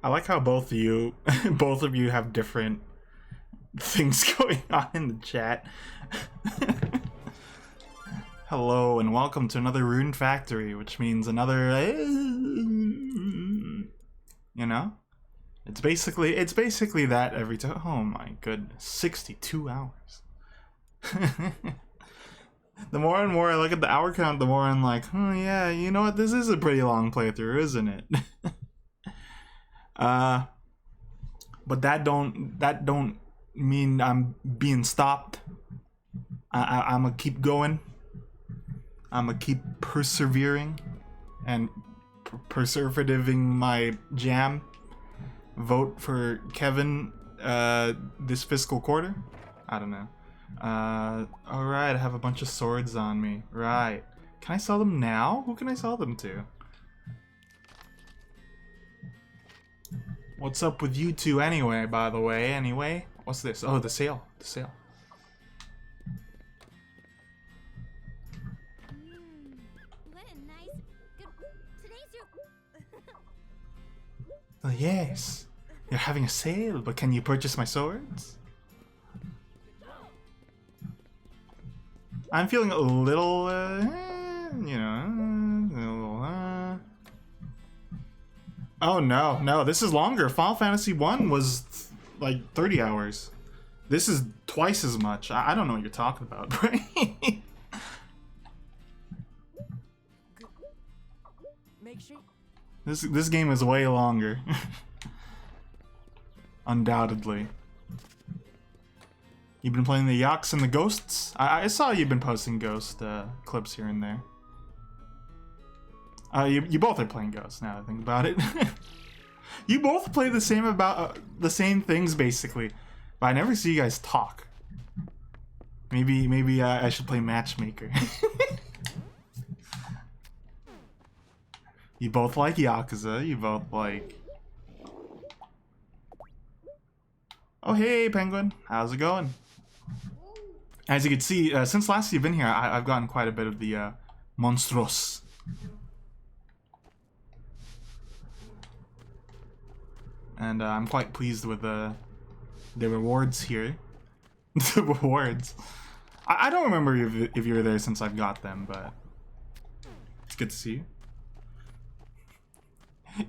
I like how both of you, both of you have different things going on in the chat. Hello and welcome to another Rune Factory, which means another, you know, it's basically that every time. Oh my goodness, 62 hours. The more and more I look at the hour count, the more I'm like, oh yeah, you know what, this is a pretty long playthrough, isn't it? But that don't mean I'm being stopped. I'm gonna keep going. I'm gonna keep persevering and perseverating my jam. Vote for Kevin this fiscal quarter. I don't know. Alright, I have a bunch of swords on me. Right. Can I sell them now? Who can I sell them to? What's up with you two anyway, by the way? Anyway? What's this? Oh, the sale. The sale. What a nice... Good... Today's your... Oh, yes. You're having a sale, but can you purchase my swords? I'm feeling a little, you know, a little, Oh no, this is longer. Final Fantasy 1 was like 30 hours. This is twice as much. I don't know what you're talking about, right? This game is way longer. Undoubtedly. You've been playing the Yaks and the Ghosts? I saw you've been posting Ghost clips here and there. You both are playing Ghosts now that I think about it. You both play the same things basically, but I never see you guys talk. Maybe I should play Matchmaker. You both like Yakuza. You both like. Oh hey Penguin, how's it going? As you can see, since last you've been here, I've gotten quite a bit of the monstros. And I'm quite pleased with the rewards here. The rewards. I don't remember if you were there since I've got them, but it's good to see you.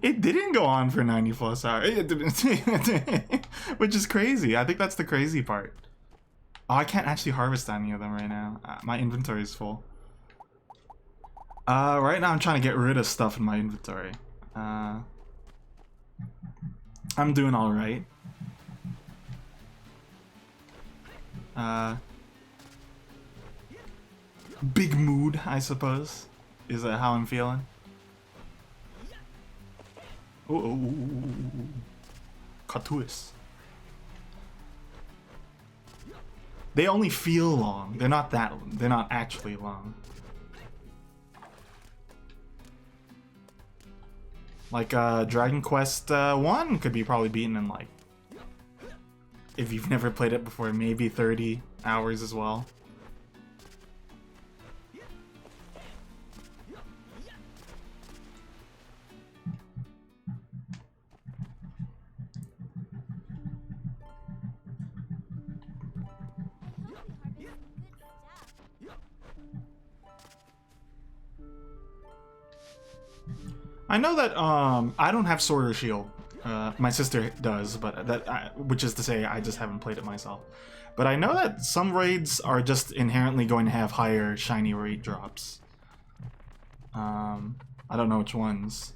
It didn't go on for 90 plus hours. It didn't. Which is crazy. I think that's the crazy part. Oh, I can't actually harvest any of them right now. My inventory is full. Right now I'm trying to get rid of stuff in my inventory. I'm doing alright. Big mood, I suppose, is how I'm feeling. Oh, Catuus. They only feel long. They're not actually long. Like Dragon Quest 1 could be probably beaten in like, if you've never played it before, maybe 30 hours as well. I know that I don't have Sword or Shield. My sister does, but which is to say I just haven't played it myself. But I know that some raids are just inherently going to have higher shiny rate drops. I don't know which ones.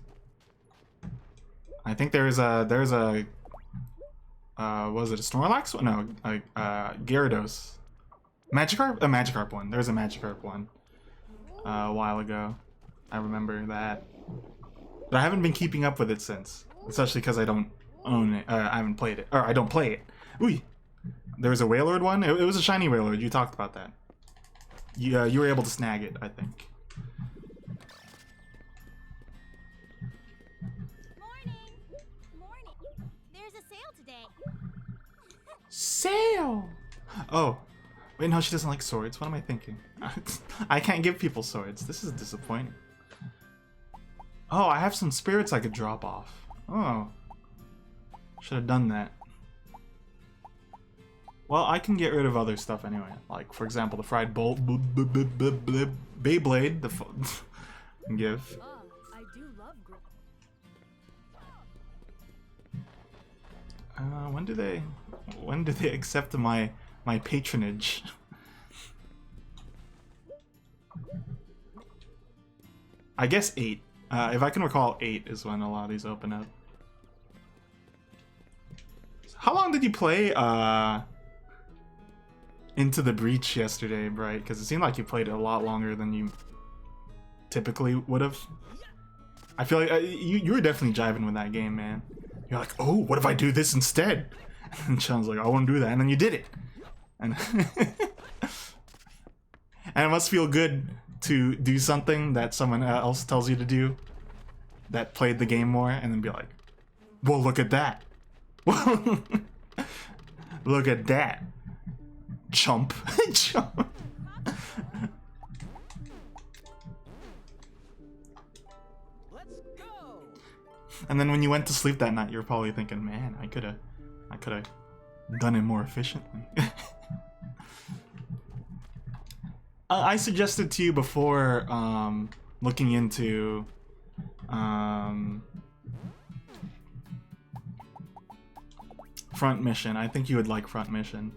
I think was it a Snorlax one? No, Gyarados. Magikarp? A Magikarp one. There was a Magikarp one a while ago. I remember that. But I haven't been keeping up with it since. Especially because I don't own it. I haven't played it. Or I don't play it. Ooh! There was a Wailord one? It was a shiny Wailord. You talked about that. You were able to snag it, I think. Morning! There's a sale today. Sale! Oh. Wait, no, she doesn't like swords. What am I thinking? I can't give people swords. This is disappointing. Oh, I have some spirits I could drop off. Oh. Should have done that. Well, I can get rid of other stuff anyway. Like, for example, the fried Beyblade. Give. Oh, I do love When do they accept my patronage? I guess 8. If I can recall, 8 is when a lot of these open up. How long did you play Into the Breach yesterday, Bright? Because it seemed like you played it a lot longer than you typically would have. I feel like you were definitely jiving with that game, man. You're like, oh, what if I do this instead? And Sean's like, I won't do that, and then you did it. And and it must feel good to do something that someone else tells you to do that played the game more, and then be like, well, look at that. Look at that. Chump. Chump. And then when you went to sleep that night, you were probably thinking, man, I could have done it more efficiently. I suggested to you before looking into Front Mission. I think you would like Front Mission.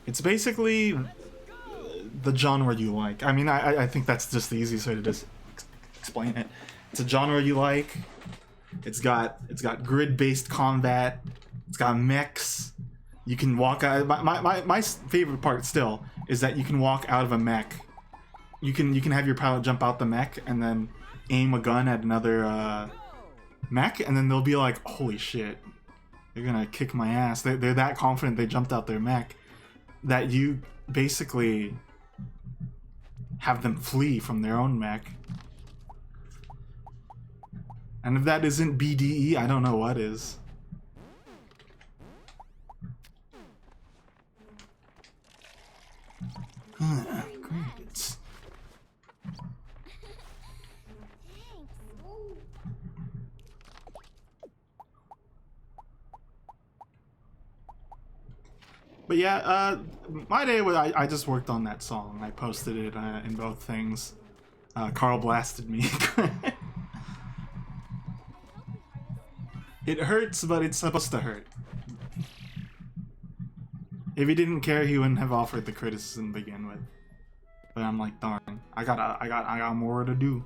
It's basically the genre you like. I mean, I think that's just the easiest way to just explain it. It's a genre you like. It's got grid-based combat. It's got mechs. You can walk out. My favorite part still is that you can walk out of a mech. You can have your pilot jump out the mech and then aim a gun at another mech, and then they'll be like, "Holy shit, they're gonna kick my ass." They're that confident they jumped out their mech that you basically have them flee from their own mech. And if that isn't BDE, I don't know what is. Great. But yeah, my day was I just worked on that song. I posted it in both things. Carl blasted me. It hurts, but it's supposed to hurt. If he didn't care, he wouldn't have offered the criticism to begin with. But I'm like, darn, I got more to do.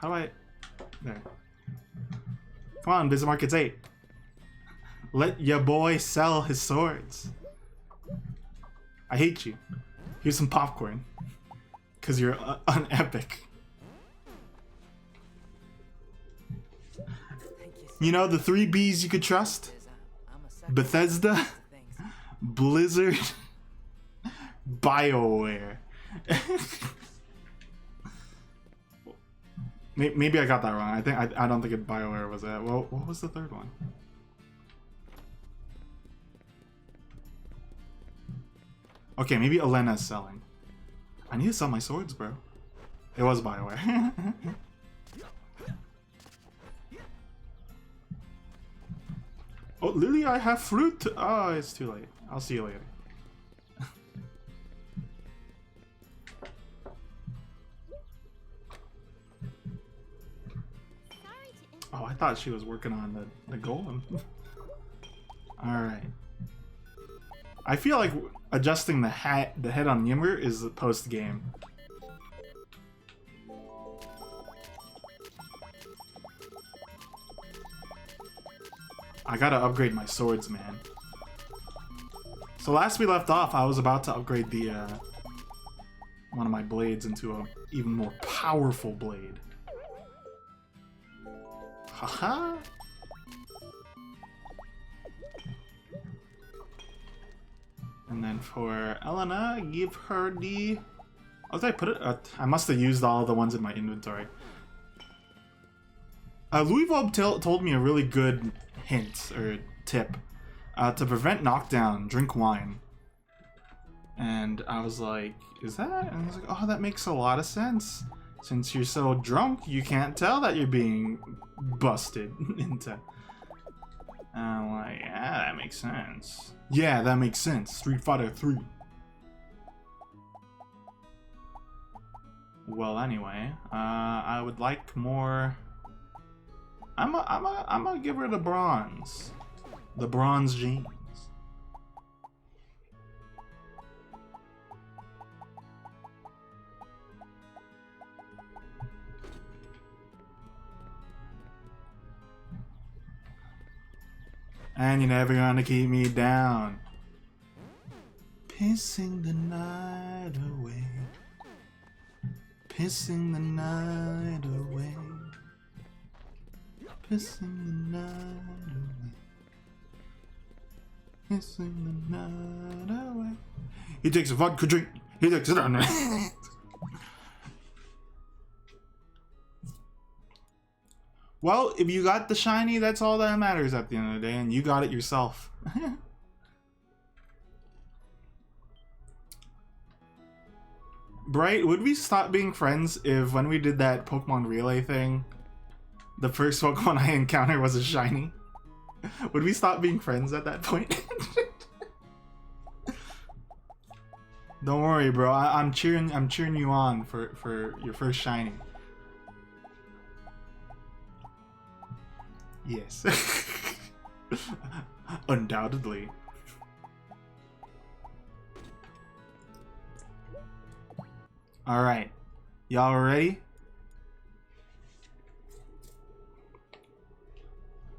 How do I... There. Come on, Bismarck, it's 8. Let your boy sell his swords. I hate you. Here's some popcorn. Because you're unepic. You know the 3 Bs you could trust? Bethesda, Blizzard, BioWare. Maybe I got that wrong. I don't think BioWare was that. Well, what was the third one? Okay, maybe Elena's selling. I need to sell my swords, bro. It was BioWare. Oh, Lily, I have fruit. Oh, it's too late. I'll see you later. Oh, I thought she was working on the golem. Alright. I feel like adjusting the head on Ymir is the post game. I gotta upgrade my swords, man. So last we left off, I was about to upgrade the one of my blades into a even more powerful blade. Haha. And then for Elena, give her the... Oh, did I put it? I must have used all the ones in my inventory. Louisville told me a really good hint, or tip. To prevent knockdown, drink wine. And I was like, is that? And I was like, oh, that makes a lot of sense. Since you're so drunk, you can't tell that you're being busted into. And I'm like, yeah, that makes sense. Yeah, that makes sense. Street Fighter 3. Well, anyway, I would like more. I'm gonna give her the bronze. The bronze jeans. And you're never gonna keep me down. Pissing the night away. Pissing the night away. Pissing the night away. Pissing the night away. He takes a vodka drink. He takes it on. Well, if you got the shiny, that's all that matters at the end of the day, and you got it yourself. Bright, would we stop being friends if when we did that Pokemon Relay thing, the first Pokemon I encountered was a shiny? Would we stop being friends at that point? Don't worry, bro. I'm cheering you on for your first shiny. Yes. Undoubtedly. Alright. Y'all ready?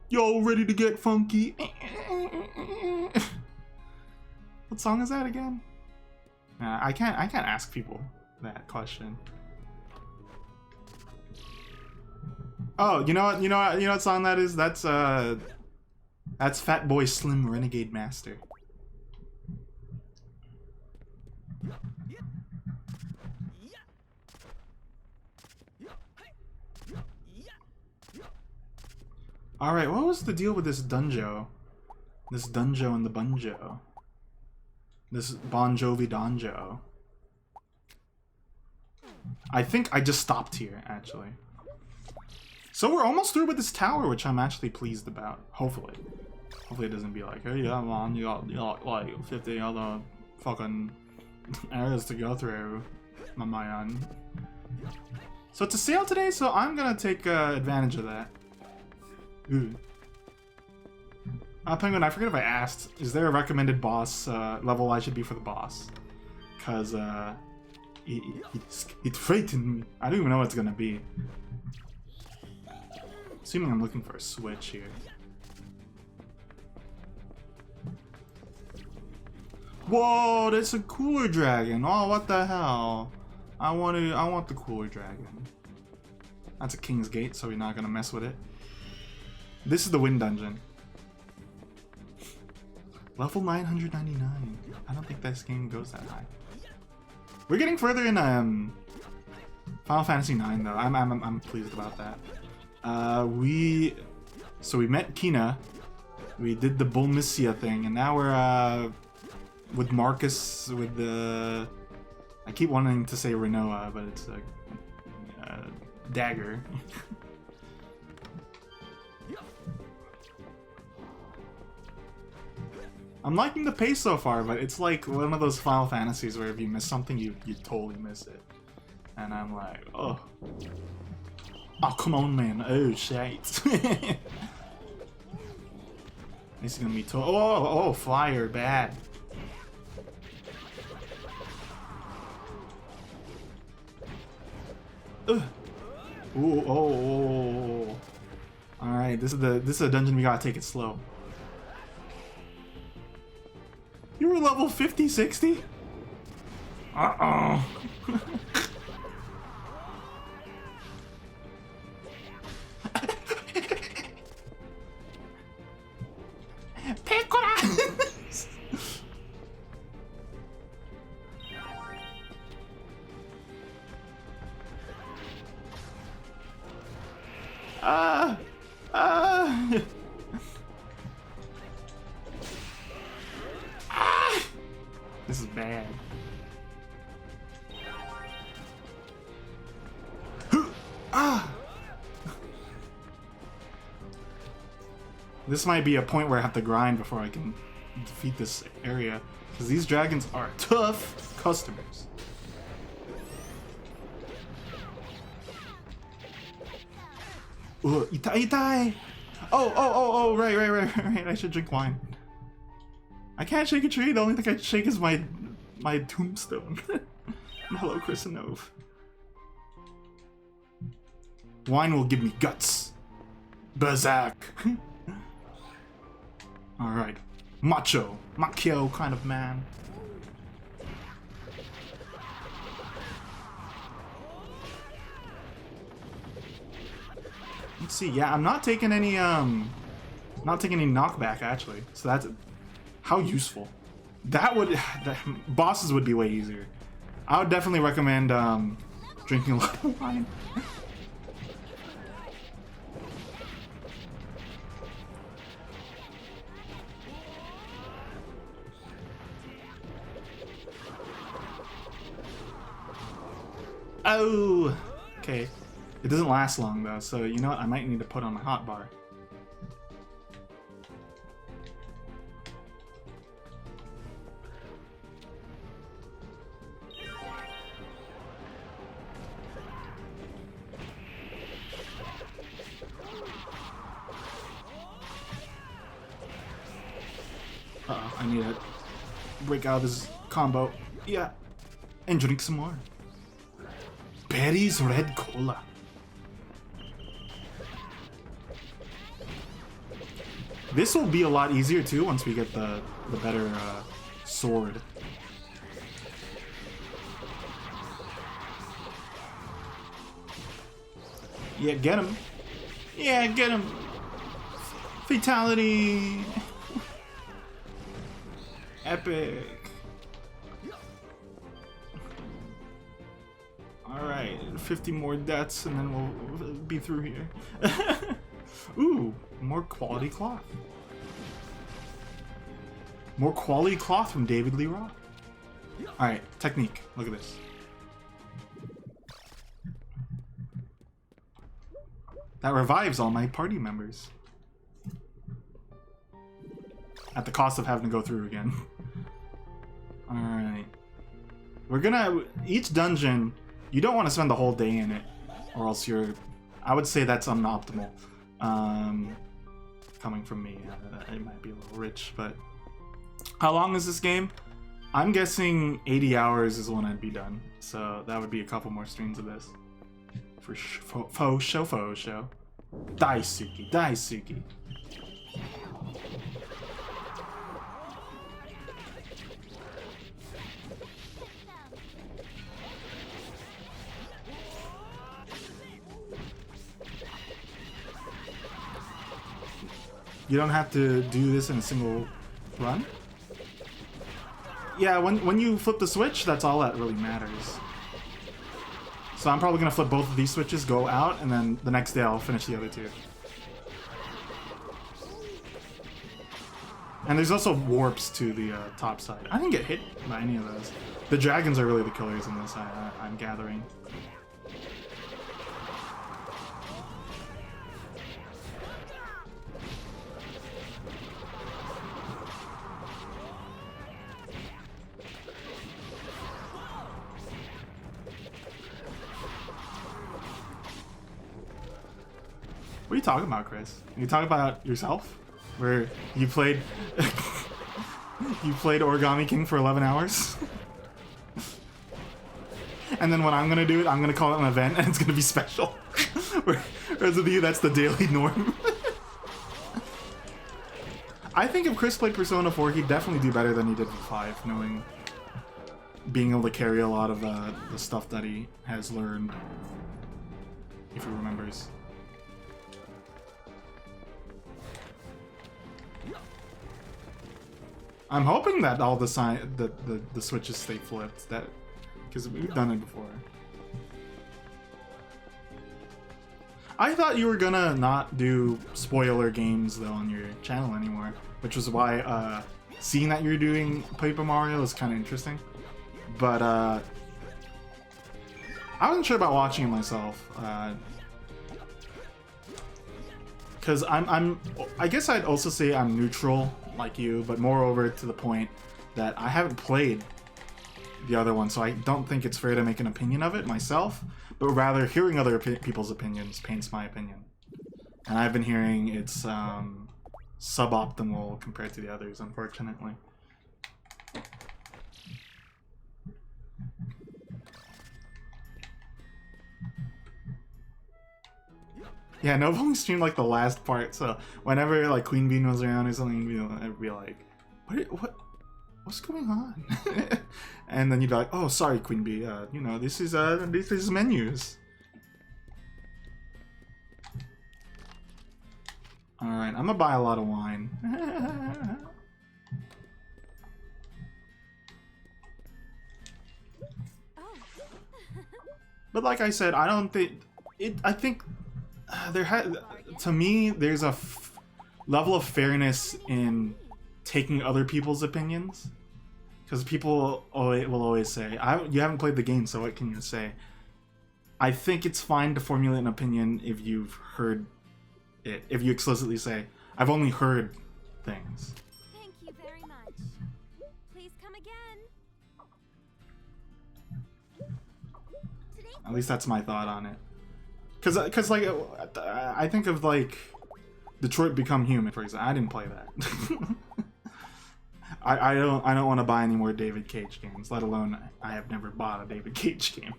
Y'all ready to get funky? What song is that again? I can't ask people that question. Oh, you know what song that is? That's Fatboy Slim Renegade Master. Alright, what was the deal with this Dunjo? This Dunjo and the Bunjo. This Bon Jovi Donjo. I think I just stopped here, actually. So we're almost through with this tower, which I'm actually pleased about. Hopefully. Hopefully it doesn't be like, hey, yeah, man, you got like 50 other fucking areas to go through, my man. So it's a sale today, so I'm gonna take advantage of that. Ooh. Penguin, I forget if I asked, is there a recommended boss level I should be for the boss? Cause it frightened me. I don't even know what it's gonna be. Assuming I'm looking for a switch here. Whoa, that's a cooler dragon. Oh, what the hell? I want the cooler dragon. That's a King's Gate, so we're not gonna mess with it. This is the Wind Dungeon. Level 999. I don't think this game goes that high. We're getting further in Final Fantasy IX though. I'm pleased about that. We met Kina. We did the Bulmissia thing, and now we're with Marcus with the. I keep wanting to say Renoa, but it's a dagger. I'm liking the pace so far, but it's like one of those Final Fantasies where if you miss something, you totally miss it. And I'm like, oh. Oh, come on, man. Oh, shit. This is gonna be oh, flyer, bad. Ugh. Ooh, oh. Alright, this is a dungeon we gotta take it slow. You were level 50, 60? Uh-oh. This is bad. Ah! This might be a point where I have to grind before I can defeat this area. Because these dragons are tough customers. Ooh, itai, itai! Oh, right. I should drink wine. I can't shake a tree. The only thing I can shake is my tombstone. Hello, Chris and Nove. Wine will give me guts. Berserk. Alright. Macho. Macchio kind of man. Let's see. Yeah, I'm not taking any knockback actually. So that's how useful. That would bosses would be way easier. I would definitely recommend drinking a lot of wine. Oh, okay. It doesn't last long though, so you know what? I might need to put on my hotbar. Uh-oh, I need to break out of this combo. Yeah. And drink some more. Berry's red cola. This will be a lot easier too once we get the better sword. Yeah, get him. Yeah, get him. Fatality. Epic. Alright, 50 more deaths and then we'll be through here. Ooh, more quality cloth. More quality cloth from David Lee Roth. Alright, technique. Look at this. That revives all my party members. At the cost of having to go through again. Alright. We're gonna... Each dungeon, you don't want to spend the whole day in it. Or else you're... I would say that's unoptimal. Coming from me. It might be a little rich, but... How long is this game? I'm guessing 80 hours is when I'd be done. So that would be a couple more streams of this. For faux show. Daisuke, Daisuke. You don't have to do this in a single run? Yeah, when you flip the switch, that's all that really matters. So I'm probably gonna flip both of these switches, go out, and then the next day I'll finish the other two. And there's also warps to the top side. I didn't get hit by any of those. The dragons are really the killers in this, I'm gathering. What are you talking about, Chris? Are you talking about yourself? Where you played you played Origami King for 11 hours? And then when I'm gonna do it, I'm gonna call it an event and it's gonna be special. Whereas with you, that's the daily norm. I think if Chris played Persona 4, he'd definitely do better than he did with 5, knowing being able to carry a lot of the stuff that he has learned, if he remembers. I'm hoping that all the switches stay flipped, that because we've done it before. I thought you were gonna not do spoiler games though on your channel anymore, which was why seeing that you're doing Paper Mario is kind of interesting. But I wasn't sure about watching it myself. Because I guess I'd also say I'm neutral like you, but moreover to the point that I haven't played the other one, so I don't think it's fair to make an opinion of it myself, but rather hearing other people's opinions paints my opinion. And I've been hearing it's suboptimal compared to the others, unfortunately. Yeah, Nova only streamed like the last part, so whenever like Queen Bean was around or something, I'd be like, what's going on? And then you'd be like, oh, sorry, Queen Bee, you know, this is menus. All right, I'm gonna buy a lot of wine. But like I said, I don't think it. I think to me, there's a level of fairness in taking other people's opinions, because people will always say, "You haven't played the game, so what can you say?" I think it's fine to formulate an opinion if you've heard it. If you explicitly say, "I've only heard things." Thank you very much. Please come again. At least that's my thought on it. Cause like I think of like Detroit Become Human, for example. I didn't play that. I don't want to buy any more David Cage games, let alone I have never bought a David Cage game.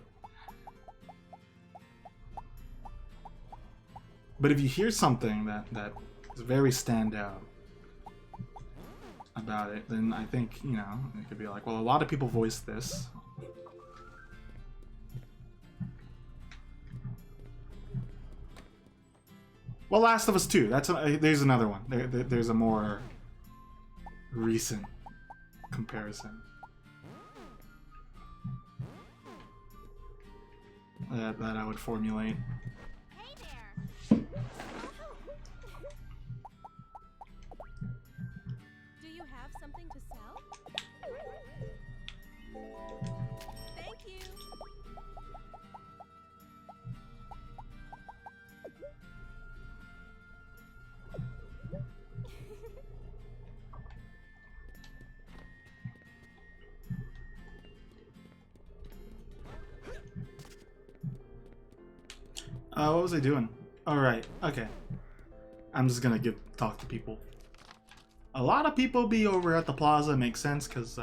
But if you hear something that is very standout about it, then I think, you know, it could be like, well, a lot of people voiced this. Well, Last of Us 2. There's another one. There's a more recent comparison that I would formulate. Hey there. Do you have something to sell? Thank you. What was I doing? All right, okay. I'm just gonna talk to people. A lot of people be over at the plaza. Makes sense, cause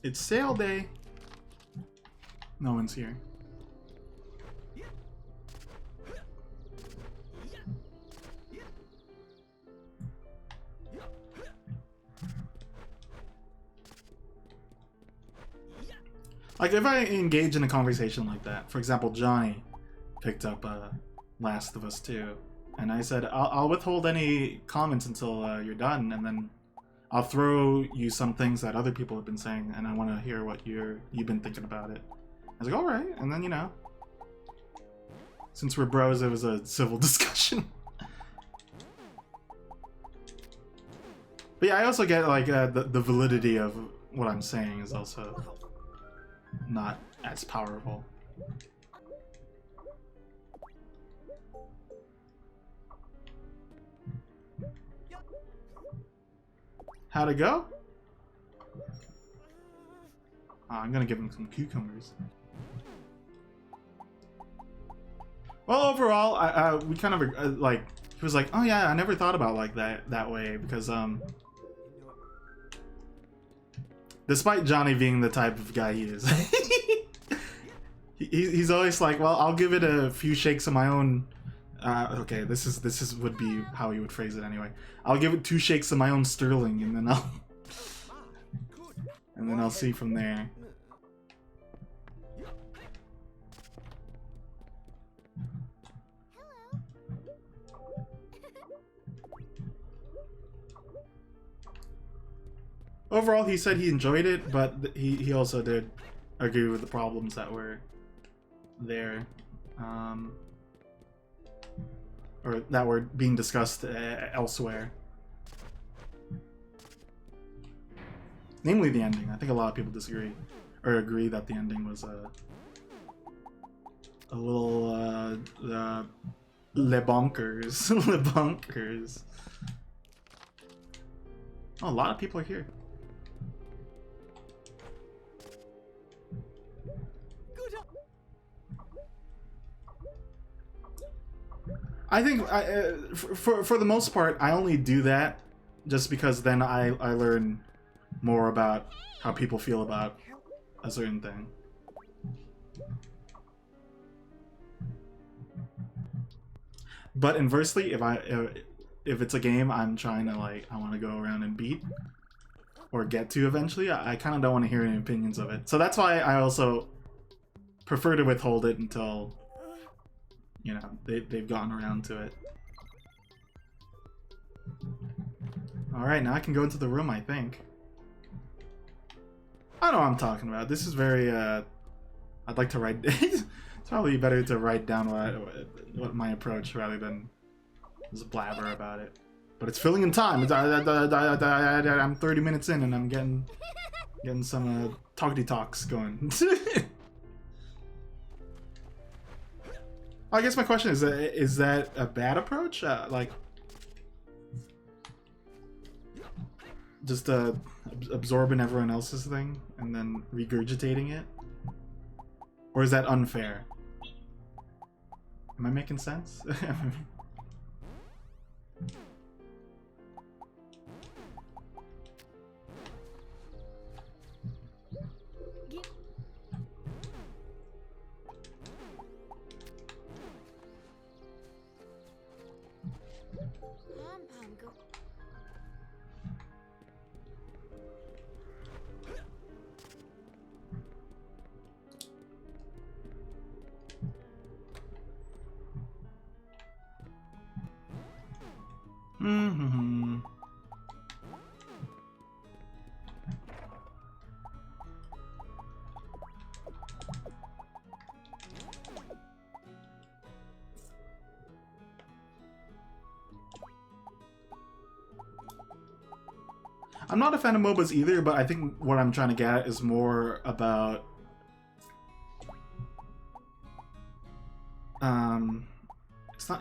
it's sale day. No one's here. Like, if I engage in a conversation like that, for example, Johnny picked up Last of Us 2, and I said, I'll withhold any comments until you're done, and then I'll throw you some things that other people have been saying, and I want to hear what you've been thinking about it. I was like, alright, and then, you know, since we're bros, it was a civil discussion. But yeah, I also get, like, the validity of what I'm saying is also not as powerful. How'd it go? I'm gonna give him some cucumbers. Well, overall, we kind of like, he was like, oh yeah, I never thought about like that way, because despite Johnny being the type of guy he is, he's always like, well, I'll give it a few shakes of my own. Okay, this would be how he would phrase it anyway. I'll give it 2 shakes of my own Sterling, and then I'll see from there. Overall, he said he enjoyed it, but he also did agree with the problems that were there, or that were being discussed elsewhere. Namely the ending. I think a lot of people disagree, or agree that the ending was a little, Le bonkers. Le bonkers. Oh, a lot of people are here. I think for the most part, I only do that just because then I learn more about how people feel about a certain thing. But inversely, if it's a game I'm trying to like, I want to go around and beat or get to eventually, I kind of don't want to hear any opinions of it. So that's why I also prefer to withhold it until, you know, they've gotten around to it. Alright, now I can go into the room, I think. I know what I'm talking about. This is very, I'd like to write... It's probably better to write down what my approach rather than just blabber about it. But it's filling in time. I'm 30 minutes in and I'm getting some talky talks going. I guess my question is that a bad approach? Like, just absorbing everyone else's thing and then regurgitating it? Or is that unfair? Am I making sense? Mm-hmm. I'm not a fan of MOBAs either, but I think what I'm trying to get at is more about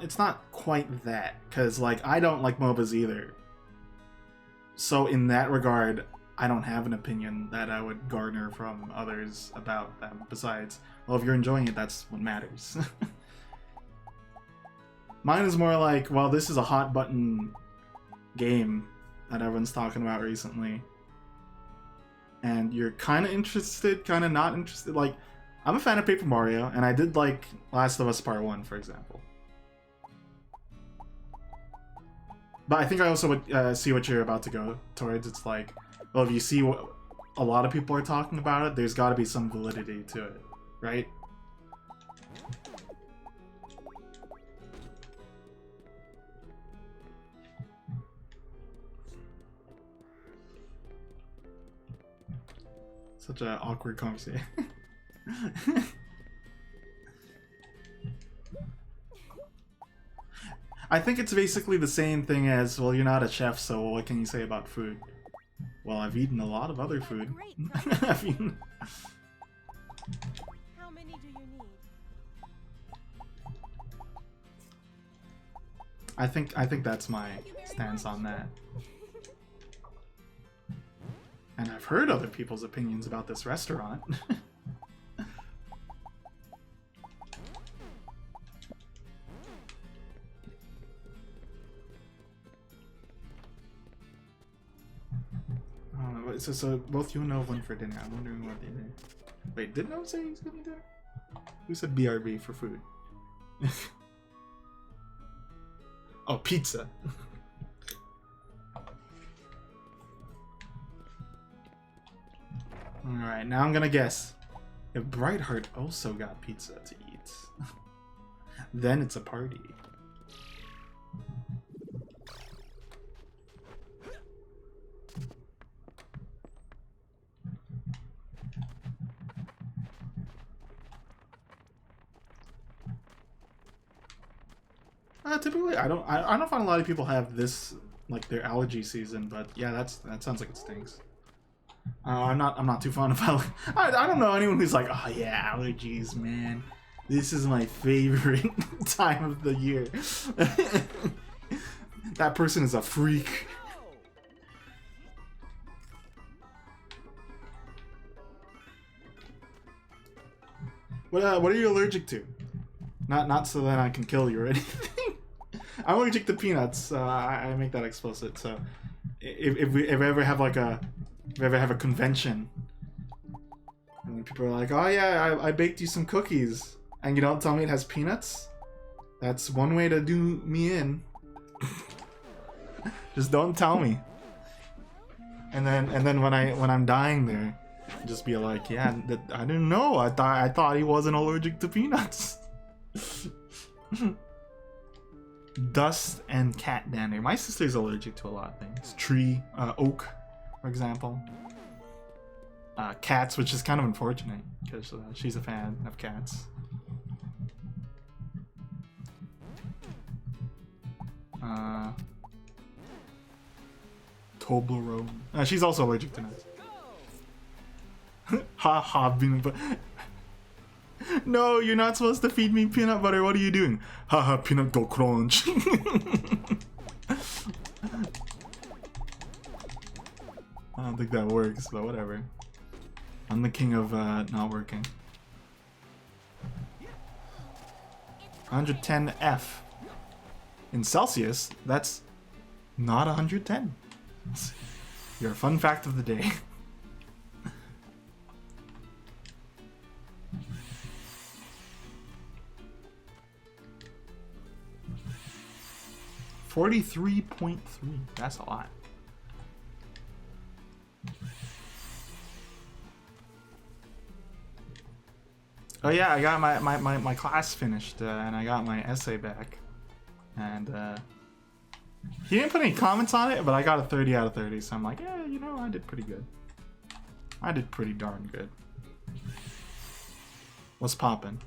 it's not quite that, because like I don't like MOBAs either. So in that regard, I don't have an opinion that I would garner from others about them. Besides, well, if you're enjoying it, that's what matters. Mine is more like, well, this is a hot button game that everyone's talking about recently, and you're kind of interested, kind of not interested. Like, I'm a fan of Paper Mario, and I did like Last of Us Part 1, for example. But I think I also would see what you're about to go towards. It's like, well, if you see what a lot of people are talking about it, there's got to be some validity to it, right? Such an awkward conversation. I think it's basically the same thing as, well, you're not a chef, so what can you say about food? Well, I've eaten a lot of other food. I mean... How many do you need? I think that's my stance on that. And I've heard other people's opinions about this restaurant. So both you and Nova went for dinner. I'm wondering what they did. Wait, did Nova say he's gonna do dinner? Who said BRB for food? Oh, pizza. Alright, now I'm gonna guess. If Brightheart also got pizza to eat, then it's a party. Typically, I don't find a lot of people have this, like, their allergy season, but yeah, that sounds like it stinks. I'm not too fond of allergies. I don't know anyone who's like, oh yeah, allergies, man. This is my favorite time of the year. That person is a freak. What are you allergic to? Not so that I can kill you or anything. I'm allergic to peanuts. I make that explicit. So if we ever have like a convention, and people are like, oh yeah, I baked you some cookies, and you don't tell me it has peanuts, that's one way to do me in. Just don't tell me. And then when I'm dying there, just be like, yeah, I didn't know. I thought he wasn't allergic to peanuts. Dust and cat dander. My sister's allergic to a lot of things. Tree, oak, for example. Cats, which is kind of unfortunate because she's a fan of cats. Toblerone. She's also allergic to nuts. Ha ha, peanut butter. No, you're not supposed to feed me peanut butter. What are you doing? Ha ha, peanut go crunch. I don't think that works, but whatever. I'm the king of not working. 110 F. In Celsius, that's not 110. Your fun fact of the day. $43.3. That's a lot. Oh yeah, I got my class finished and I got my essay back. And he didn't put any comments on it, but I got a 30 out of 30, so I'm like, yeah, you know, I did pretty good. I did pretty darn good. What's poppin'?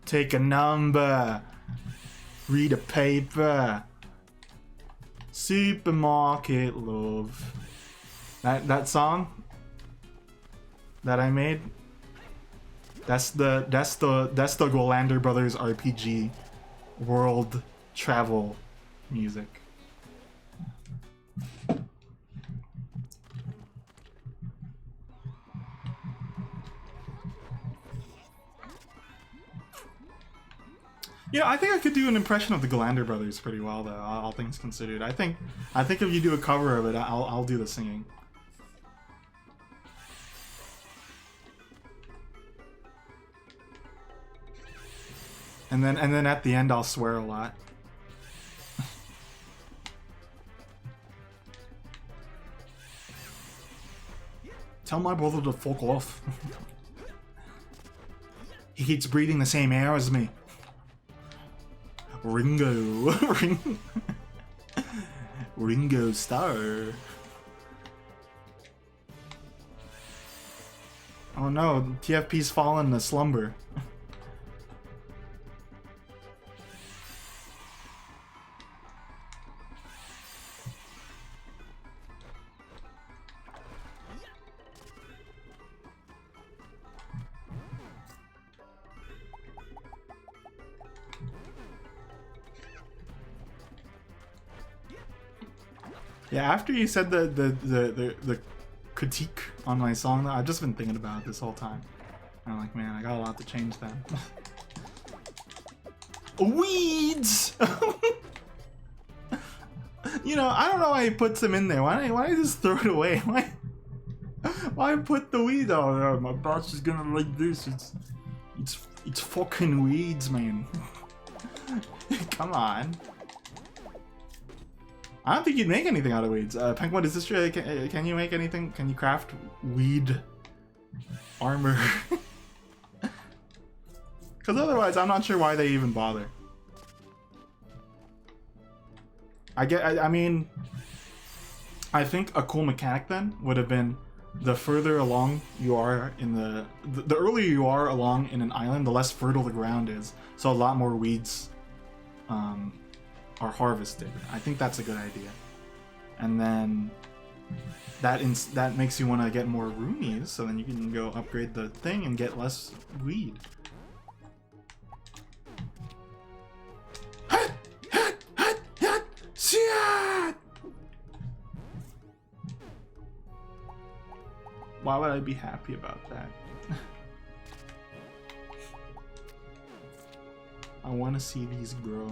Take a number. Read a paper. Supermarket love. That song that I made. That's the Golander Brothers RPG world travel music. Yeah, I think I could do an impression of the Golander Brothers pretty well, though. All things considered, I think if you do a cover of it, I'll do the singing. And then at the end, I'll swear a lot. Tell my brother to fuck off. He keeps breathing the same air as me. Ringo. Ringo Starr. Oh no, TFP's fallen to slumber. Yeah, after you said the critique on my song, I've just been thinking about it this whole time. I'm like, man, I got a lot to change then. Weeds! You know, I don't know why he puts them in there. Why don't you just throw it away? Why put the weed on there? My boss is gonna like this. It's fucking weeds, man. Come on. I don't think you'd make anything out of weeds. Penguin, is this true? Can you make anything? Can you craft weed armor? Because otherwise, I'm not sure why they even bother. I mean, I think a cool mechanic then would have been the further along you are in the earlier you are along in an island, the less fertile the ground is. So a lot more weeds are harvested. I think that's a good idea. And then that makes you want to get more roomies, so then you can go upgrade the thing and get less weed. Why would I be happy about that? I want to see these grow.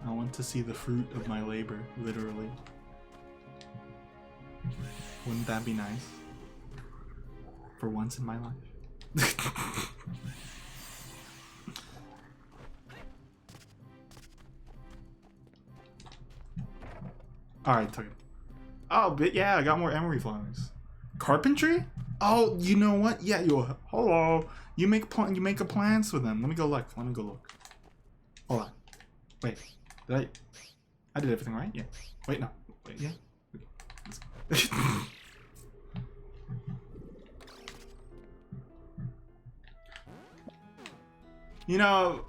I want to see the fruit of my labor, literally. Wouldn't that be nice? For once in my life. Alright, took it. Oh, but yeah, I got more emery flowers. Carpentry? Oh, you know what? Yeah, yo, hello. You make plans with them. Let me go look. Hold on. Wait. I did everything right? Yeah. Wait, no. Wait, yeah. Okay. You know,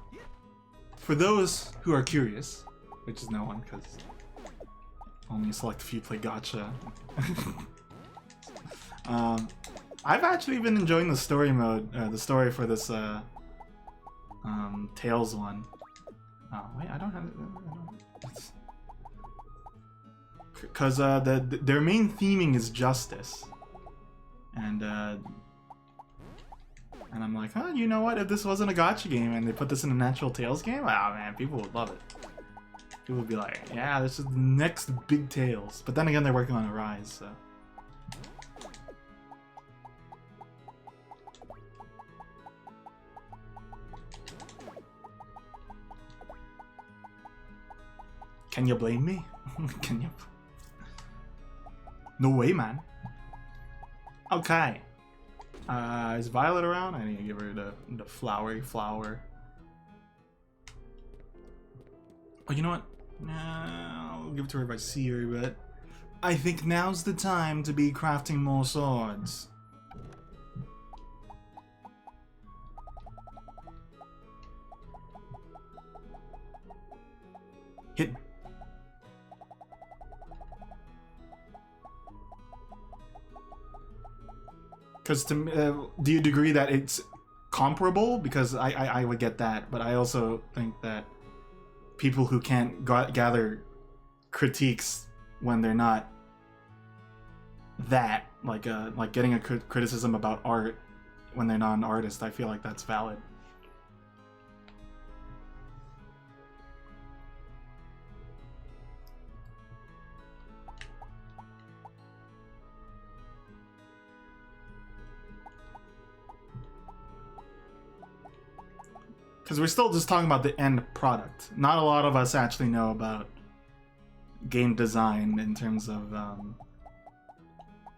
for those who are curious, which is no one, because only a select few play gacha. I've actually been enjoying the story mode, the story for this Tales one. Oh wait, I don't have it. Because their main theming is justice, and I'm like, huh, you know what? If this wasn't a gacha game and they put this in a natural Tales game, wow, man, people would love it. People would be like, yeah, this is the next big Tales. But then again, they're working on a Rise, so. Can you blame me? Can you? No way, man. Okay. Is Violet around? I need to give her the flowery flower. Oh, you know what? I'll give it to her if I see her, but I think now's the time to be crafting more swords. Hit. Because do you agree that it's comparable? Because I would get that, but I also think that people who can't gather critiques when they're not that, like getting a criticism about art when they're not an artist, I feel like that's valid. Because we're still just talking about the end product. Not a lot of us actually know about game design in terms of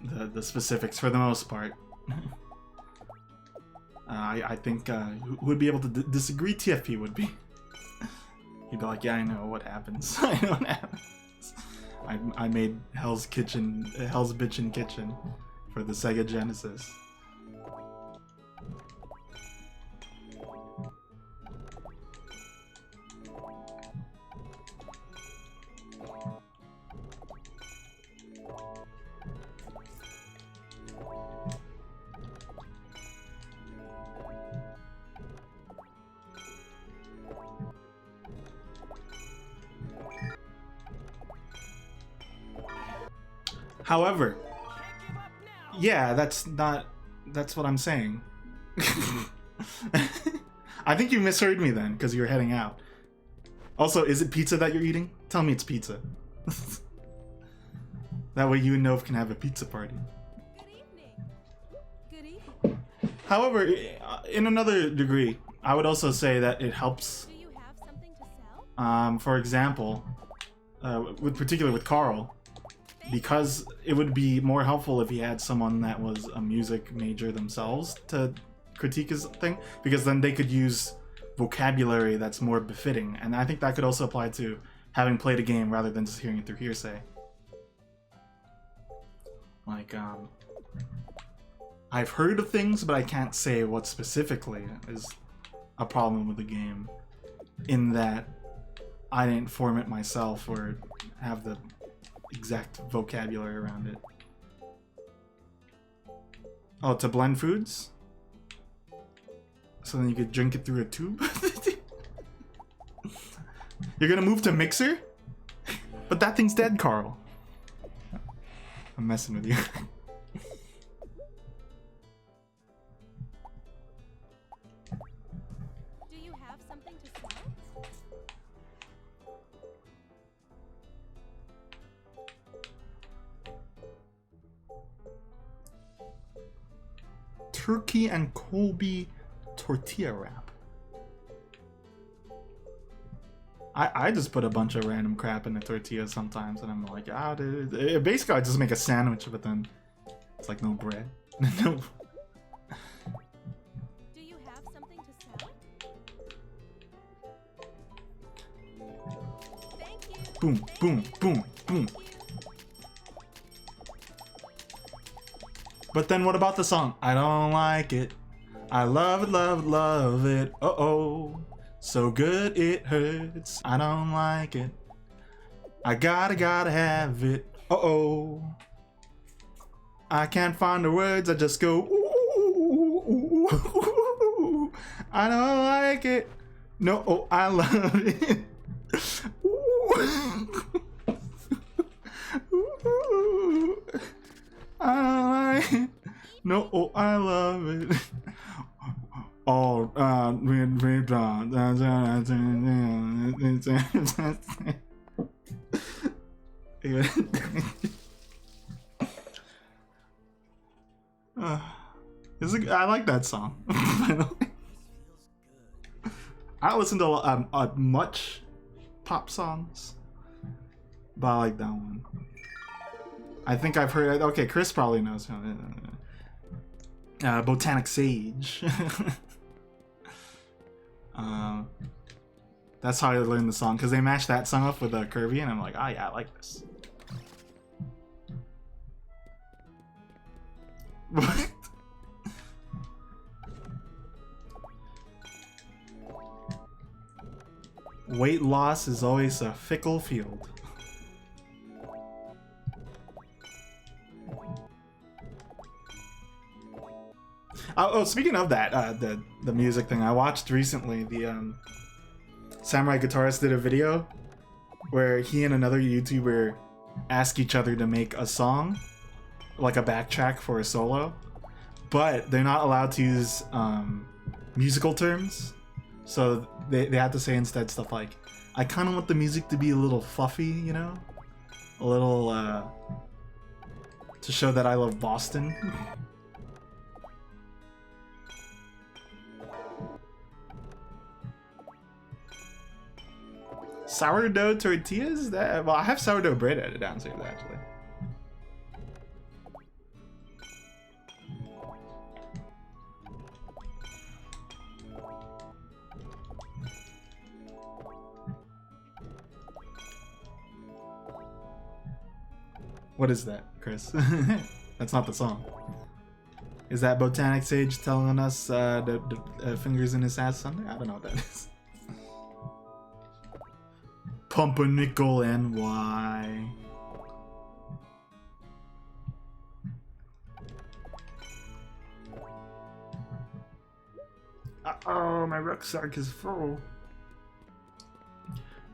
the specifics for the most part. I think who would be able to disagree? TFP would be. He'd be like, yeah, I know what happens. I know what happens. I made Hell's Bitchin' Kitchen for the Sega Genesis. However, yeah, that's what I'm saying. I think you misheard me then, because you were heading out. Also, is it pizza that you're eating? Tell me it's pizza. That way you and Nove can have a pizza party. Good evening. Good evening. However, in another degree, I would also say that it helps. Do you have something to sell? For example, particularly with Carl, because it would be more helpful if he had someone that was a music major themselves to critique his thing, because then they could use vocabulary that's more befitting, and I think that could also apply to having played a game rather than just hearing it through hearsay. Like, I've heard of things, but I can't say what specifically is a problem with the game, in that I didn't form it myself or have the exact vocabulary around it. Oh, to blend foods? So then you could drink it through a tube? You're gonna move to mixer? But that thing's dead, Carl. I'm messing with you. Do you have something to sell? Turkey and Colby tortilla wrap. I just put a bunch of random crap in the tortilla sometimes, and I'm like, ah, dude. Basically, I just make a sandwich, but then it's like no bread. No. Do you have something to sell? Thank you. Boom, boom, boom, boom. But then what about the song? I don't like it. I love it, love it, love it. Uh-oh. So good it hurts. I don't like it. I gotta have it. Uh-oh. I can't find the words. I just go, ooh, ooh, ooh. I don't like it. No, oh, I love it. Ooh. I don't like it. No, oh, I love it. Oh, I like that song. I don't listen to much pop songs, but I like that one. I think I've heard. Okay, Chris probably knows. Botanic Sage. That's how I learned the song, because they matched that song up with Kirby, and I'm like, oh yeah, I like this. What? Weight loss is always a fickle field. Oh, speaking of that, the music thing, I watched recently the Samurai Guitarist did a video where he and another YouTuber ask each other to make a song, like a backtrack for a solo, but they're not allowed to use musical terms, so they have to say instead stuff like, I kind of want the music to be a little fluffy, you know, a little to show that I love Boston. Sourdough tortillas? Well, I have sourdough bread at it downstairs, actually. What is that, Chris? That's not the song. Is that Botanic Sage telling us the fingers in his ass Sunday? I don't know what that is. Pumpernickel NY. Oh, my rucksack is full.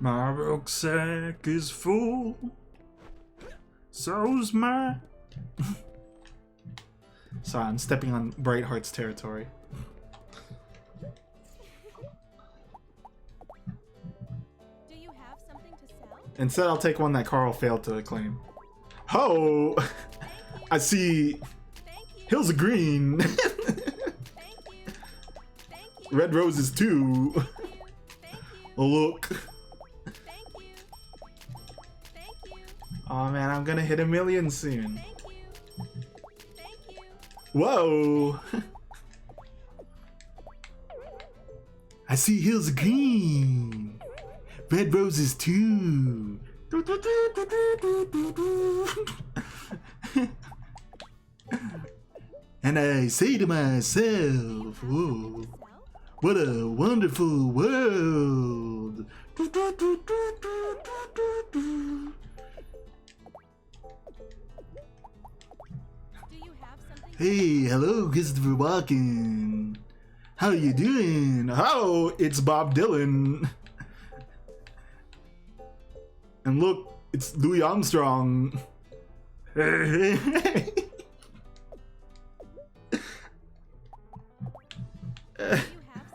My rucksack is full. So's my. Sorry, I'm stepping on Brightheart's territory. Do you have something to sell? Instead, I'll take one that Carl failed to claim. Ho! I see hills of green. Red roses too. Look. Oh man, I'm gonna hit 1 million soon. Whoa! I see hills of green. Red roses too. And I say to myself, whoa, what a wonderful world. Hey, hello, Christopher Walken. How you doing? Oh, it's Bob Dylan. And look, it's Louis Armstrong. Do you have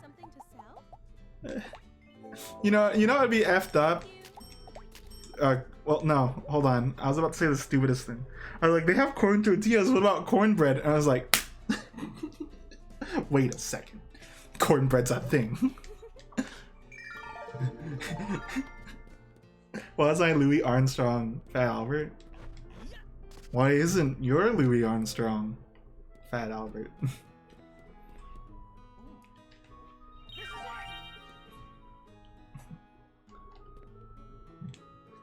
something to sell? You know it'd be effed up. Well, no, hold on. I was about to say the stupidest thing. I was like, they have corn tortillas. What about cornbread? And I was like, wait a second. Cornbread's a thing. Why is I Louis Armstrong, Fat Albert? Why isn't your Louis Armstrong, Fat Albert?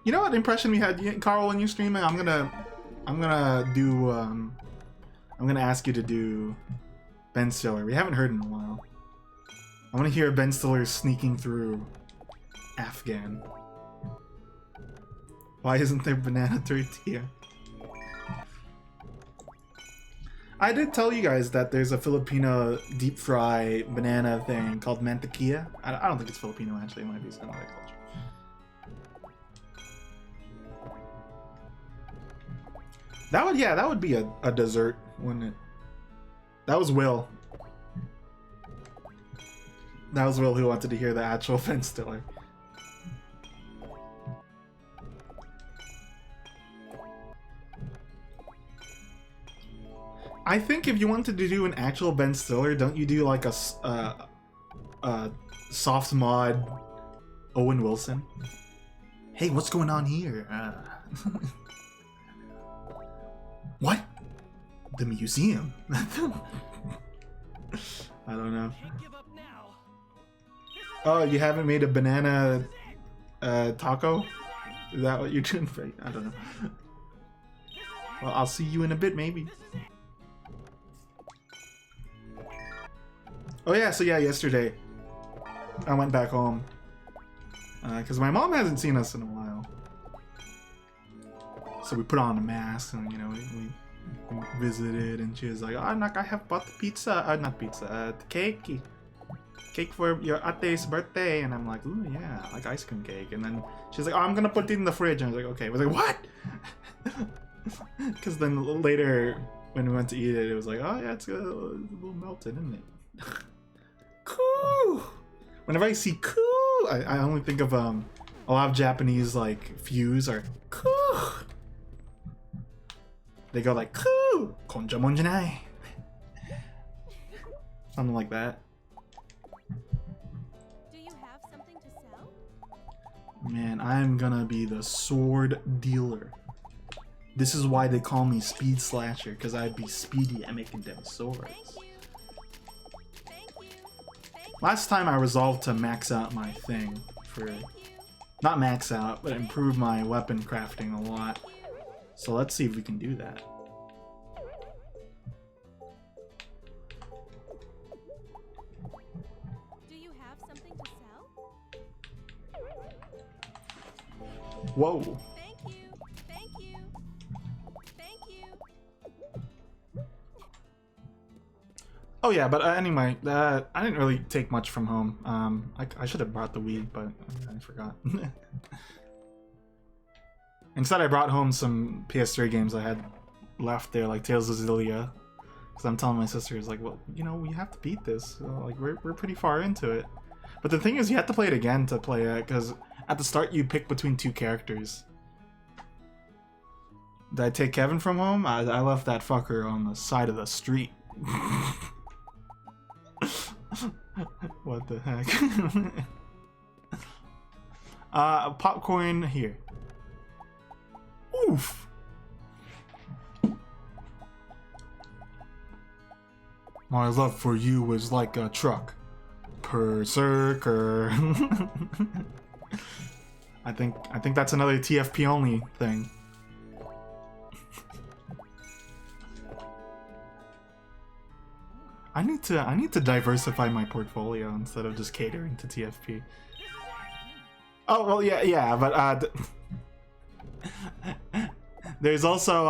You know what impression we had, Carl, when you're streaming? I'm gonna ask you to do Ben Stiller. We haven't heard in a while. I want to hear Ben Stiller sneaking through Afghan. Why isn't there banana tortilla? I did tell you guys that there's a Filipino deep fry banana thing called mantequilla. I don't think it's Filipino, actually. It might be some other culture. That would be a dessert, wouldn't it? That was Will. That was Will who wanted to hear the actual Ben Stiller. I think if you wanted to do an actual Ben Stiller, don't you do like a soft mod Owen Wilson? Hey, what's going on here? What? The museum? I don't know. Oh, you haven't made a banana taco? Is that what you're doing? I don't know. Well, I'll see you in a bit, maybe. Oh yeah, so yeah, yesterday I went back home because my mom hasn't seen us in a while. So we put on a mask and, you know, we visited, and she was like, "Oh, Nak, I have bought the pizza, not pizza, the cake for your ate's birthday." And I'm like, "Ooh, yeah, I like ice cream cake." And then she's like, "Oh, I'm gonna put it in the fridge." And I was like, "Okay." I was like, "What?" Because then later when we went to eat it, it was like, "Oh yeah, it's a little melted, isn't it?" Cool. Whenever I see cool, I only think of a lot of Japanese like fuse or cool. They go like cool, konjamon janai. Something like that. Do you have something to sell? Man, I'm gonna be the sword dealer. This is why they call me Speed Slasher, because I'd be speedy at making them swords. Thank you. Last time I resolved to max out my thing for, not max out, but improve my weapon crafting a lot. So let's see if we can do that. Do you have something to sell? Whoa. Thank you. Thank you. Thank you. Oh yeah, but anyway, I didn't really take much from home. I should have brought the weed, but I forgot. Instead, I brought home some PS3 games I had left there, like Tales of Xillia. Because I'm telling my sisters, like, well, you know, we have to beat this. Like, we're pretty far into it. But the thing is, you have to play it again to play it, because at the start you pick between two characters. Did I take Kevin from home? I left that fucker on the side of the street. What the heck? Popcorn here. Oof. My love for you is like a truck. Berserker. I think that's another TFP only thing. I need to diversify my portfolio instead of just catering to TFP. Oh well, yeah, but there's also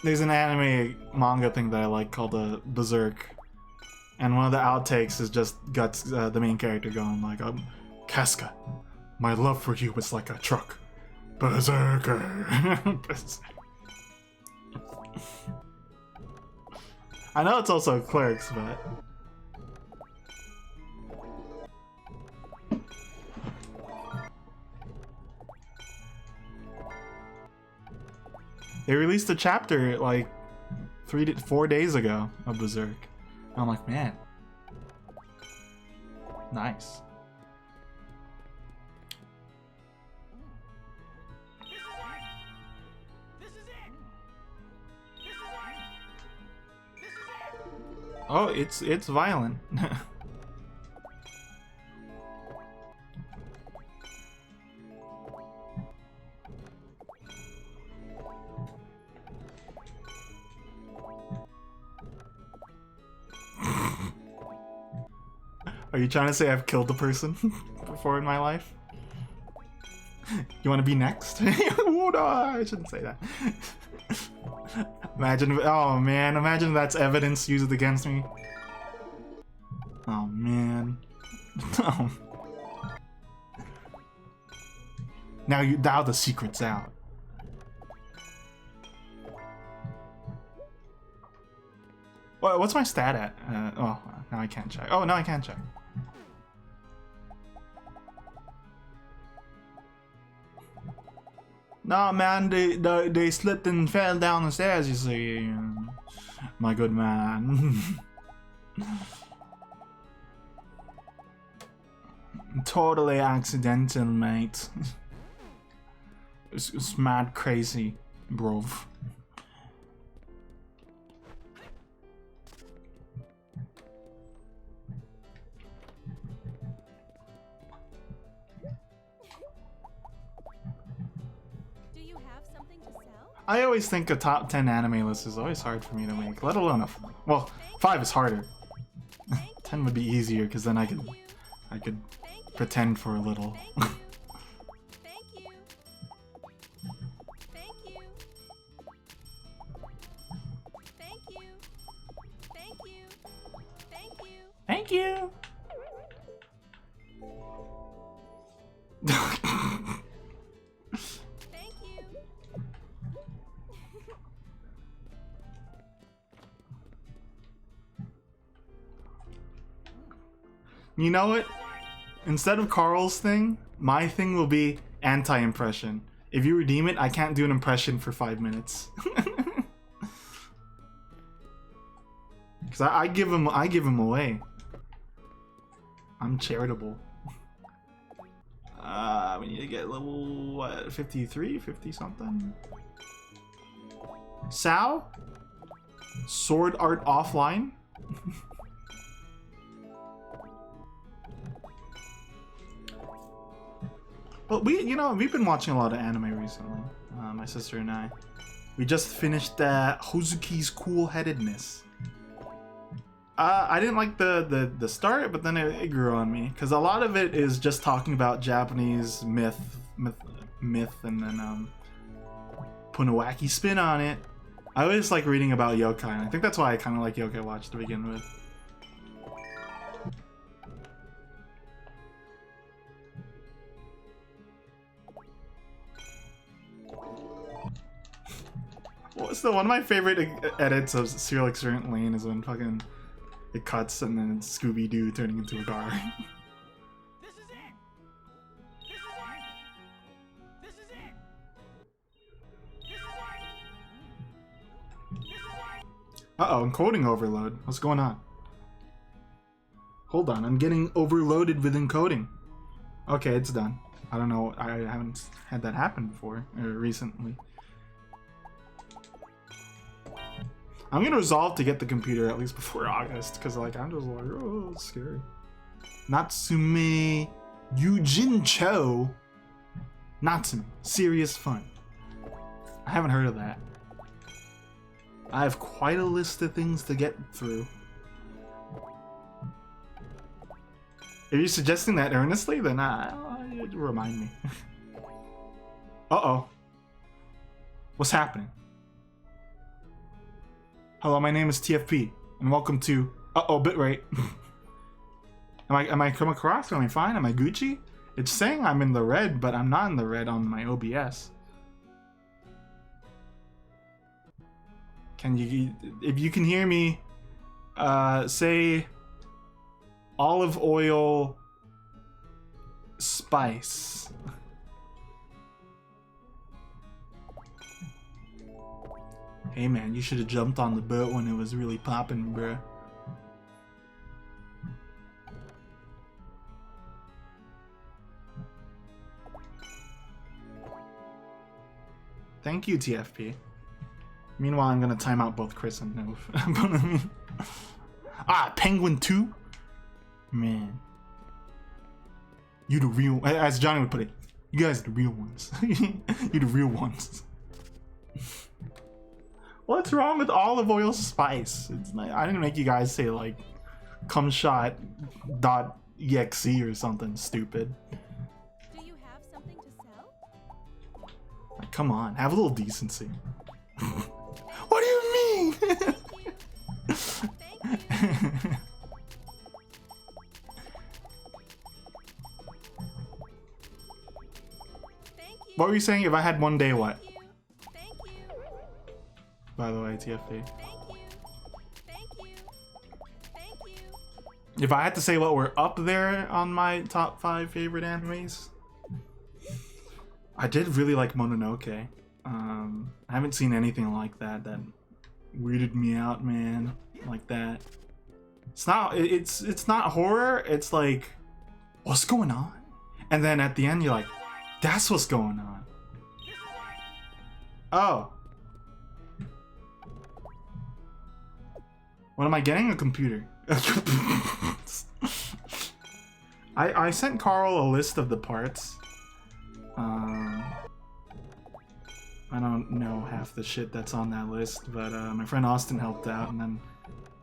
There's an anime manga thing that I like called Berserk, and one of the outtakes is just Guts, the main character, going like, Casca, my love for you was like a truck. Berserker. I know it's also Clerks, but... They released a chapter like 4 days ago of Berserk. And I'm like, man, nice. Oh, it's violent. Are you trying to say I've killed a person before in my life? You want to be next? Oh, no, I shouldn't say that. Imagine, oh man, imagine that's evidence used against me. Oh man. Now the secret's out. What's my stat at? Oh, now I can't check. Oh, no, I can't check. Nah, man, they slipped and fell down the stairs, you see. My good man. Totally accidental, mate. It's mad crazy, bro. I always think a top 10 anime list is always hard for me to make, let alone well, 5 is harder. 10 would be easier because then I could pretend for a little. Thank you. You know what? Instead of Carl's thing, my thing will be anti-impression. If you redeem it, I can't do an impression for 5 minutes. Cause I give him away. I'm charitable. We need to get level what, 53, 50 something. Sao? Sword Art Offline? But we've been watching a lot of anime recently. My sister and I. We just finished Hozuki's Cool-Headedness. I didn't like the start, but then it grew on me because a lot of it is just talking about Japanese myth, and then put a wacky spin on it. I always like reading about yokai, and I think that's why I kind of like Yokai Watch to begin with. What's one of my favorite edits of Serial Experiment Lane is when fucking it cuts and then it's Scooby-Doo turning into a car. This is it. This is it. This is it. This is it. Uh-oh, encoding overload. What's going on? Hold on, I'm getting overloaded with encoding. Okay, it's done. I don't know, I haven't had that happen before, or recently. I'm gonna resolve to get the computer at least before August, because like I'm just like, oh, it's scary. Natsume Yujin Cho. Natsume. Serious fun. I haven't heard of that. I have quite a list of things to get through. If you're suggesting that earnestly, then remind me. Uh-oh. What's happening? Hello, my name is TFP, and welcome to Bitrate. Am I coming across? Am I fine? Am I Gucci? It's saying I'm in the red, but I'm not in the red on my OBS. Can you, if you can hear me, say olive oil spice. Hey man, you should have jumped on the boat when it was really popping, bruh. Thank you, TFP. Meanwhile, I'm gonna time out both Chris and Nove. Penguin 2? Man. You the real, as Johnny would put it, you guys are the real ones. You the real ones. What's wrong with olive oil spice? It's like, I didn't make you guys say like cumshot.exe or something stupid. Do you have something to sell? Like, come on, have a little decency. What do you mean? Thank you. Thank you. What were you saying? If I had one day, what? Thank you. Thank you. By the way, TFP. Thank you. Thank you. Thank you. If I had to say what were up there on my top 5 favorite animes, I did really like Mononoke. I haven't seen anything like that that weirded me out, man. Like that. It's not. It's not horror. It's like, what's going on? And then at the end, you're like, that's what's going on. Oh. What am I getting? A computer. I sent Carl a list of the parts. I don't know half the shit that's on that list, but my friend Austin helped out, and then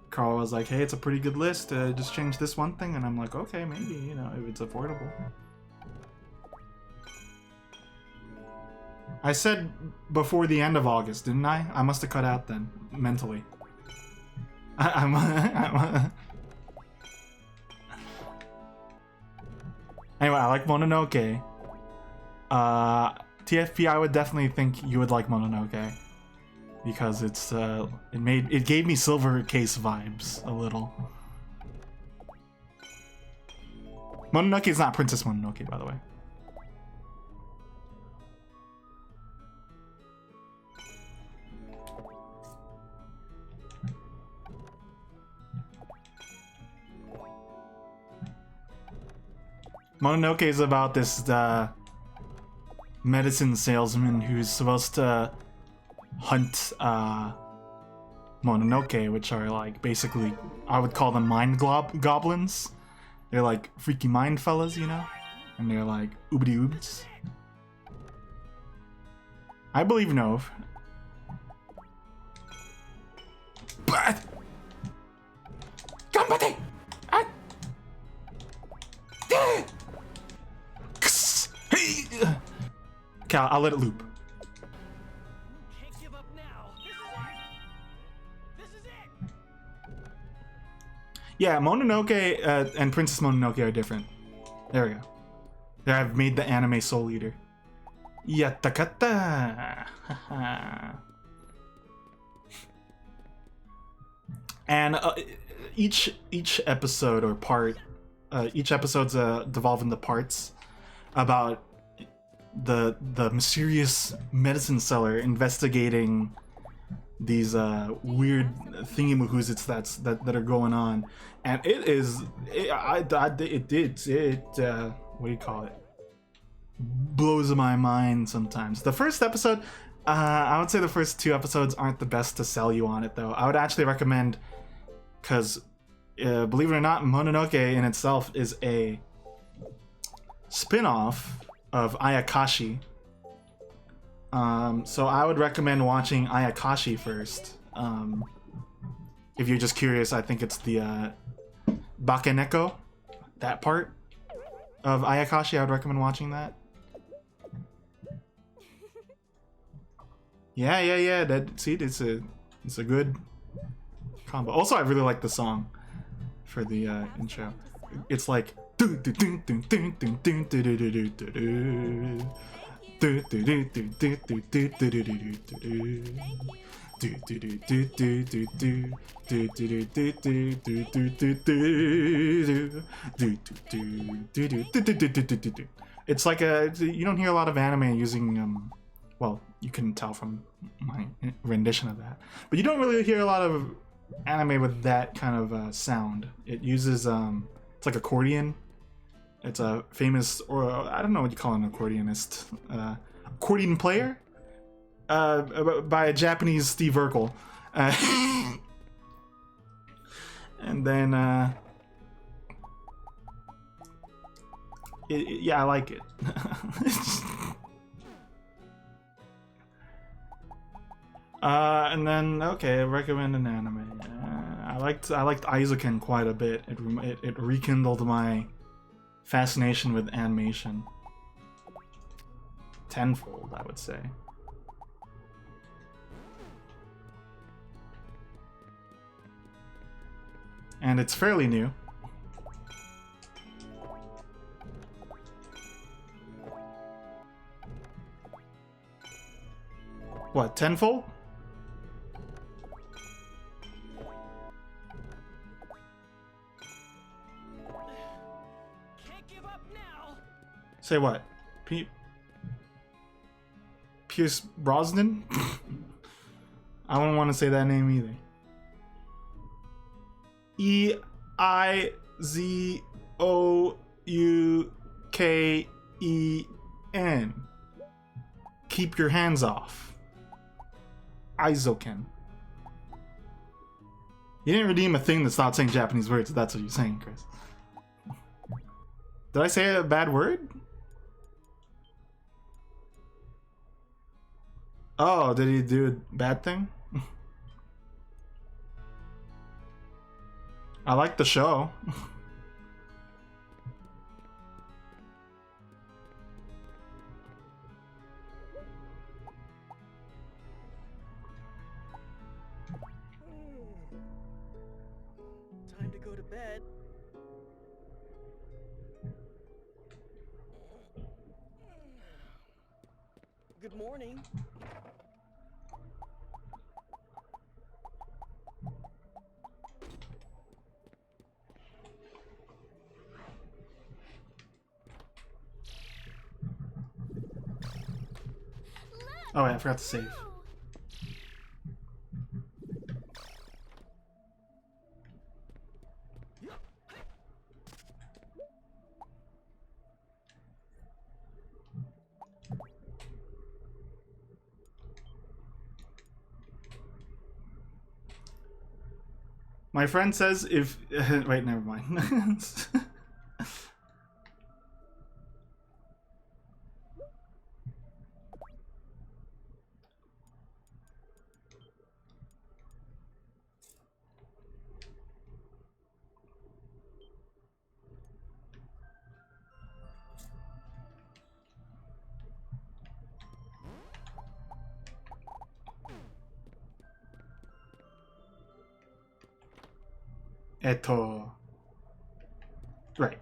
Carl was like, hey, it's a pretty good list, just change this one thing, and I'm like, okay, maybe, you know, if it's affordable. I said before the end of August, didn't I? I must have cut out then, mentally. Anyway, I like Mononoke. TFP, I would definitely think you would like Mononoke because it's it gave me Silver Case vibes a little. Mononoke is not Princess Mononoke, by the way. Mononoke is about this medicine salesman who's supposed to hunt Mononoke, which are like basically, I would call them mind goblins. They're like freaky mind fellas, you know? And they're like oobity oobs. I believe Nove. But Gambate! Okay, I'll let it loop. Can't give up now. This is it. Yeah, Mononoke and Princess Mononoke are different. There we go. There, I've made the anime Soul Eater. Yatakata! And each episode or part, each episode's devolved into parts about the mysterious medicine seller investigating these weird thingy-mahoozits that are going on, and what do you call it? Blows my mind sometimes. The first episode, I would say the first 2 episodes aren't the best to sell you on it, though. I would actually recommend, because believe it or not, Mononoke in itself is a spin-off of Ayakashi. So I would recommend watching Ayakashi first. If you're just curious, I think it's the Bakeneko, that part of Ayakashi. I would recommend watching that. Yeah. That, see, it's a good combo. Also, I really like the song for the intro. It's like. It's like a, you don't hear a lot of anime using well, you couldn't tell from my rendition of that, but you don't really hear a lot of anime with that kind of sound. It uses it's like accordion. It's a famous, or I don't know what you call an accordionist, accordion player, by a Japanese Steve Urkel, and then yeah, I like it. And then okay, recommend an anime. I liked Aizuken quite a bit. It rekindled my fascination with animation. Tenfold, I would say. And it's fairly new. What, tenfold? Can't give up now. Say what? Pierce Brosnan? I wouldn't want to say that name either. Eizouen. Keep your hands off. Aizoken. You didn't redeem a thing that's not saying Japanese words, if that's what you're saying, Chris. Did I say a bad word? Oh, did he do a bad thing? I like the show. Time to go to bed. Good morning. Oh wait, I forgot to save. My friend says if wait, never mind. Right. Thanks.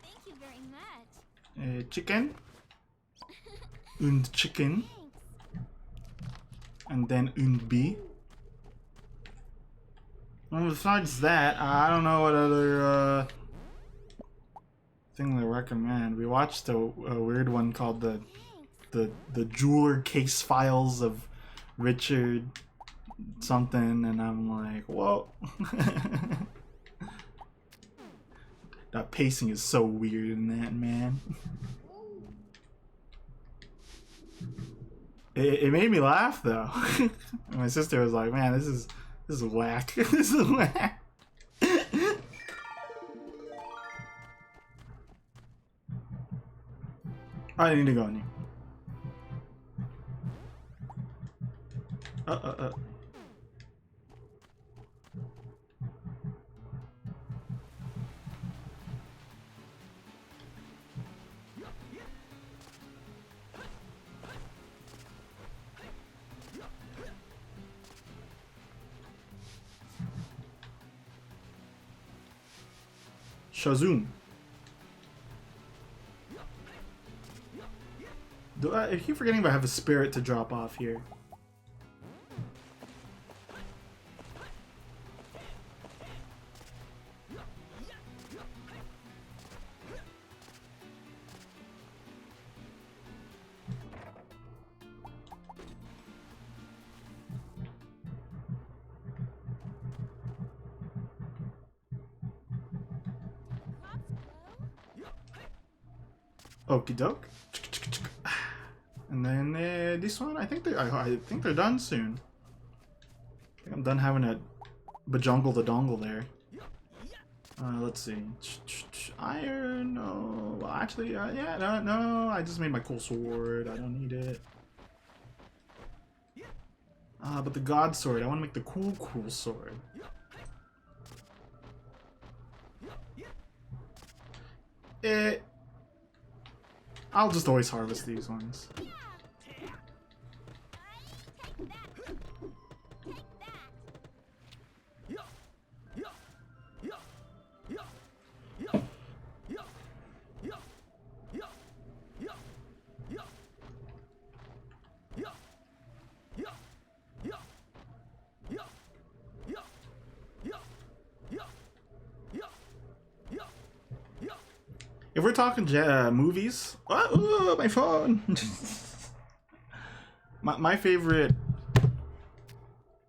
Thank you very much. Chicken. Und chicken. Thanks. And then und bee. Well, besides that, I don't know what other thing to recommend. We watched a weird one called the Jeweler Case Files of Richard something, and I'm like, whoa. That pacing is so weird in that, man. It made me laugh though. My sister was like, "Man, this is whack. This is whack." I need to go in here. uh. Shazoom. I keep forgetting if I have a spirit to drop off here. Okie doke. And then this one, I think they're done soon. I think I'm done having to bejungle the dongle there. Let's see. Iron, no. Well, actually, yeah, no. I just made my cool sword. I don't need it. But the god sword. I want to make the cool sword. I'll just always harvest these ones. If we're talking movies, oh, my phone. my favorite.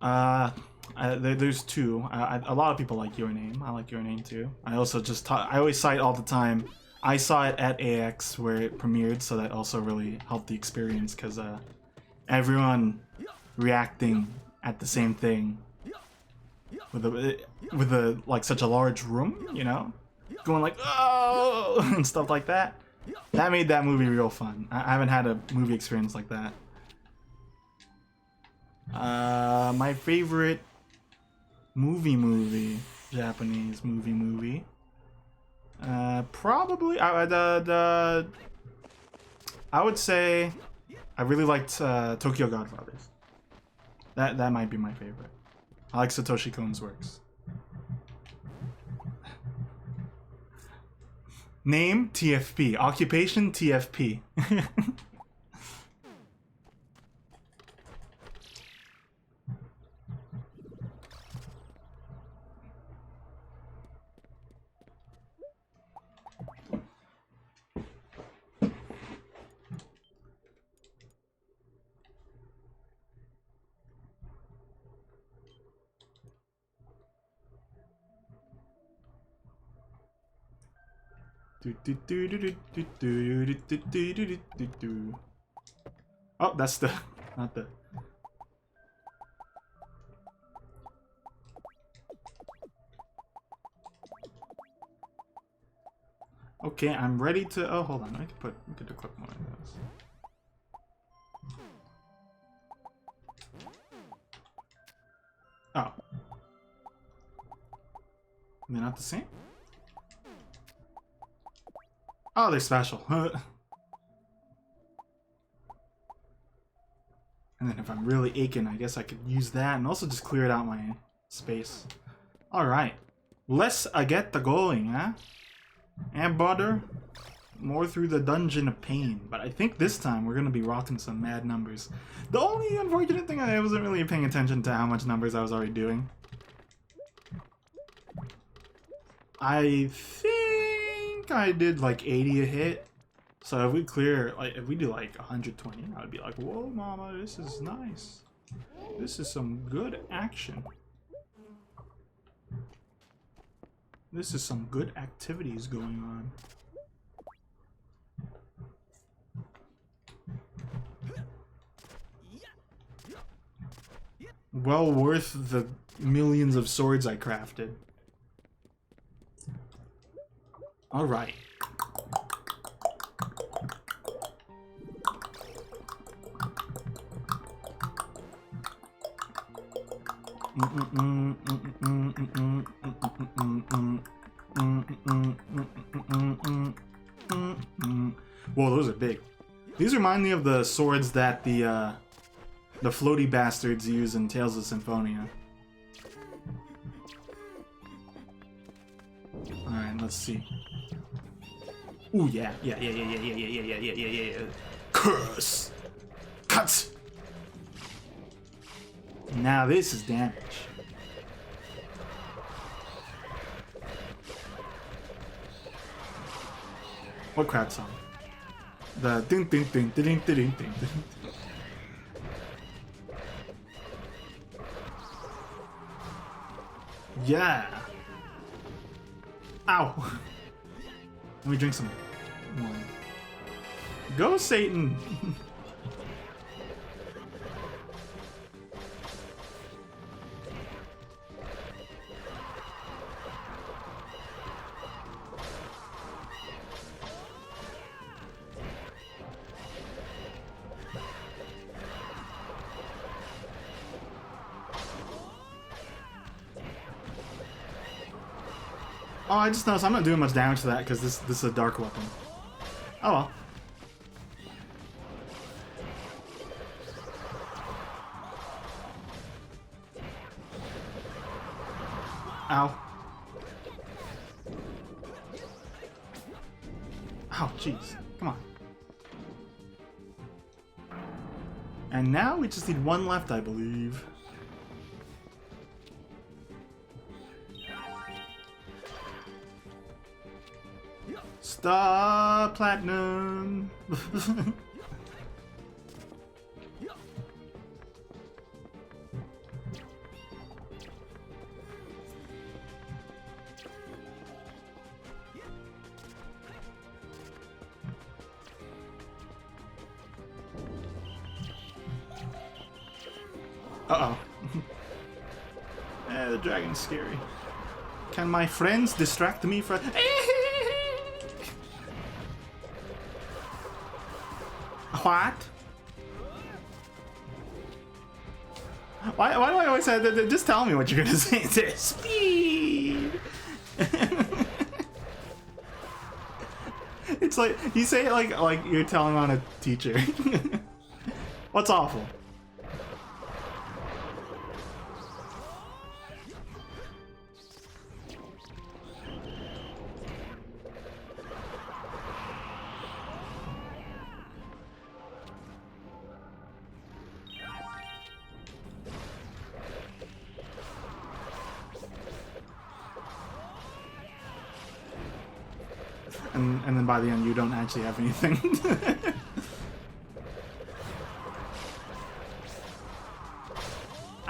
There's two. A lot of people like Your Name. I like Your Name too. I also I always cite all the time. I saw it at AX where it premiered, so that also really helped the experience because everyone reacting at the same thing with a like such a large room, you know. Going like, oh, and stuff like that. That made that movie real fun. I haven't had a movie experience like that. My favorite Japanese movie. Probably I would say I really liked Tokyo Godfathers. That might be my favorite. I like Satoshi Kon's works. Name TFP. Occupation TFP. Oh, that's the not the. Okay, I'm ready to. Oh, hold on. I could equip one of those. Oh, they're not the same. Oh, they're special. And then if I'm really aching, I guess I could use that and also just clear it out my space. Alright. Let's get the going, huh? And butter. More through the dungeon of pain. But I think this time we're going to be rocking some mad numbers. The only unfortunate thing, I wasn't really paying attention to how much numbers I was already doing. I think I did like 80 a hit. So if we clear, like if we do like 120, I would be like, whoa mama, this is nice. This is some good action. This is some good activities going on. Well worth the millions of swords I crafted. Alright. Whoa, those are big. These remind me of the swords that the floaty bastards use in Tales of Symphonia. Alright, let's see. Ooh, yeah. Yeah. Curse! Cut! Now this is damage. What crap song? The ding ding ding ding ding ding ding. Yeah. Ow. Let me drink some wine. Go, Satan. Oh, I just noticed I'm not doing much damage to that because this is a dark weapon. Oh well. Ow. Ow, jeez. Come on. And now we just need one left, I believe. Stop platinum. Uh-oh. The dragon's scary. Can my friends distract me for... What? Why do I always say that? Just tell me what you're gonna say. Speed! It's like, you say it like you're telling on a teacher. What's awful? And then by the end you don't actually have anything.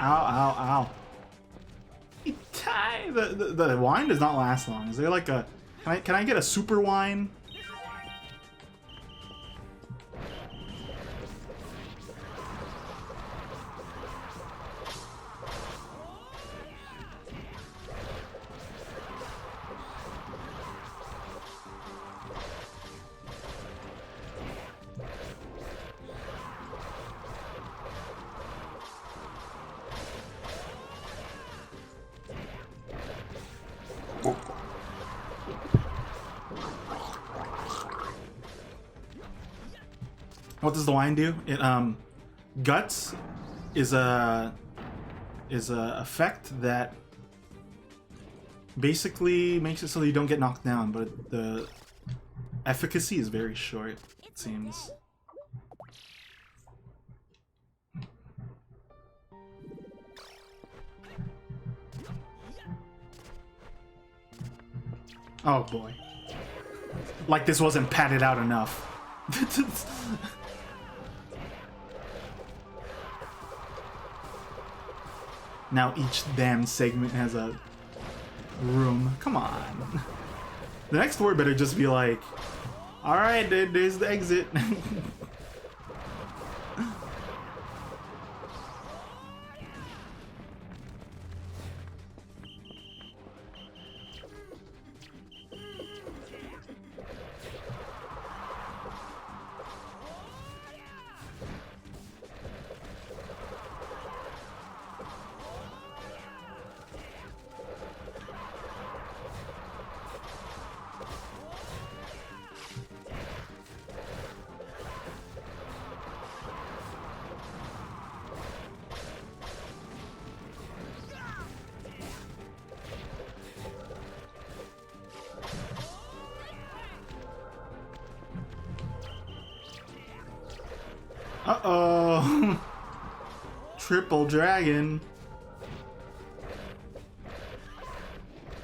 Ow. The wine does not last long. Is there like a... Can I get a super wine? What does the wine do? It guts is a effect that basically makes it so that you don't get knocked down, but the efficacy is very short, it seems. Oh boy. Like this wasn't padded out enough. Now each damn segment has a room. Come on. The next word better just be like, alright, there's the exit. Uh-oh. Triple dragon.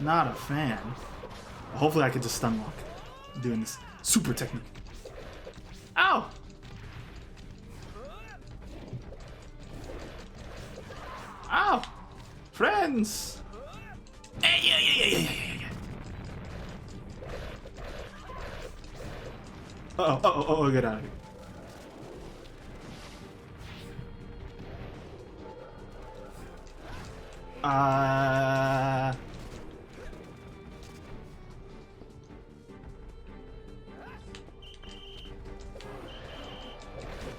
Not a fan. Hopefully I could just stun lock. Doing this super technique. Ow! Ow! Friends! Hey, yeah. Uh-oh, get out of here.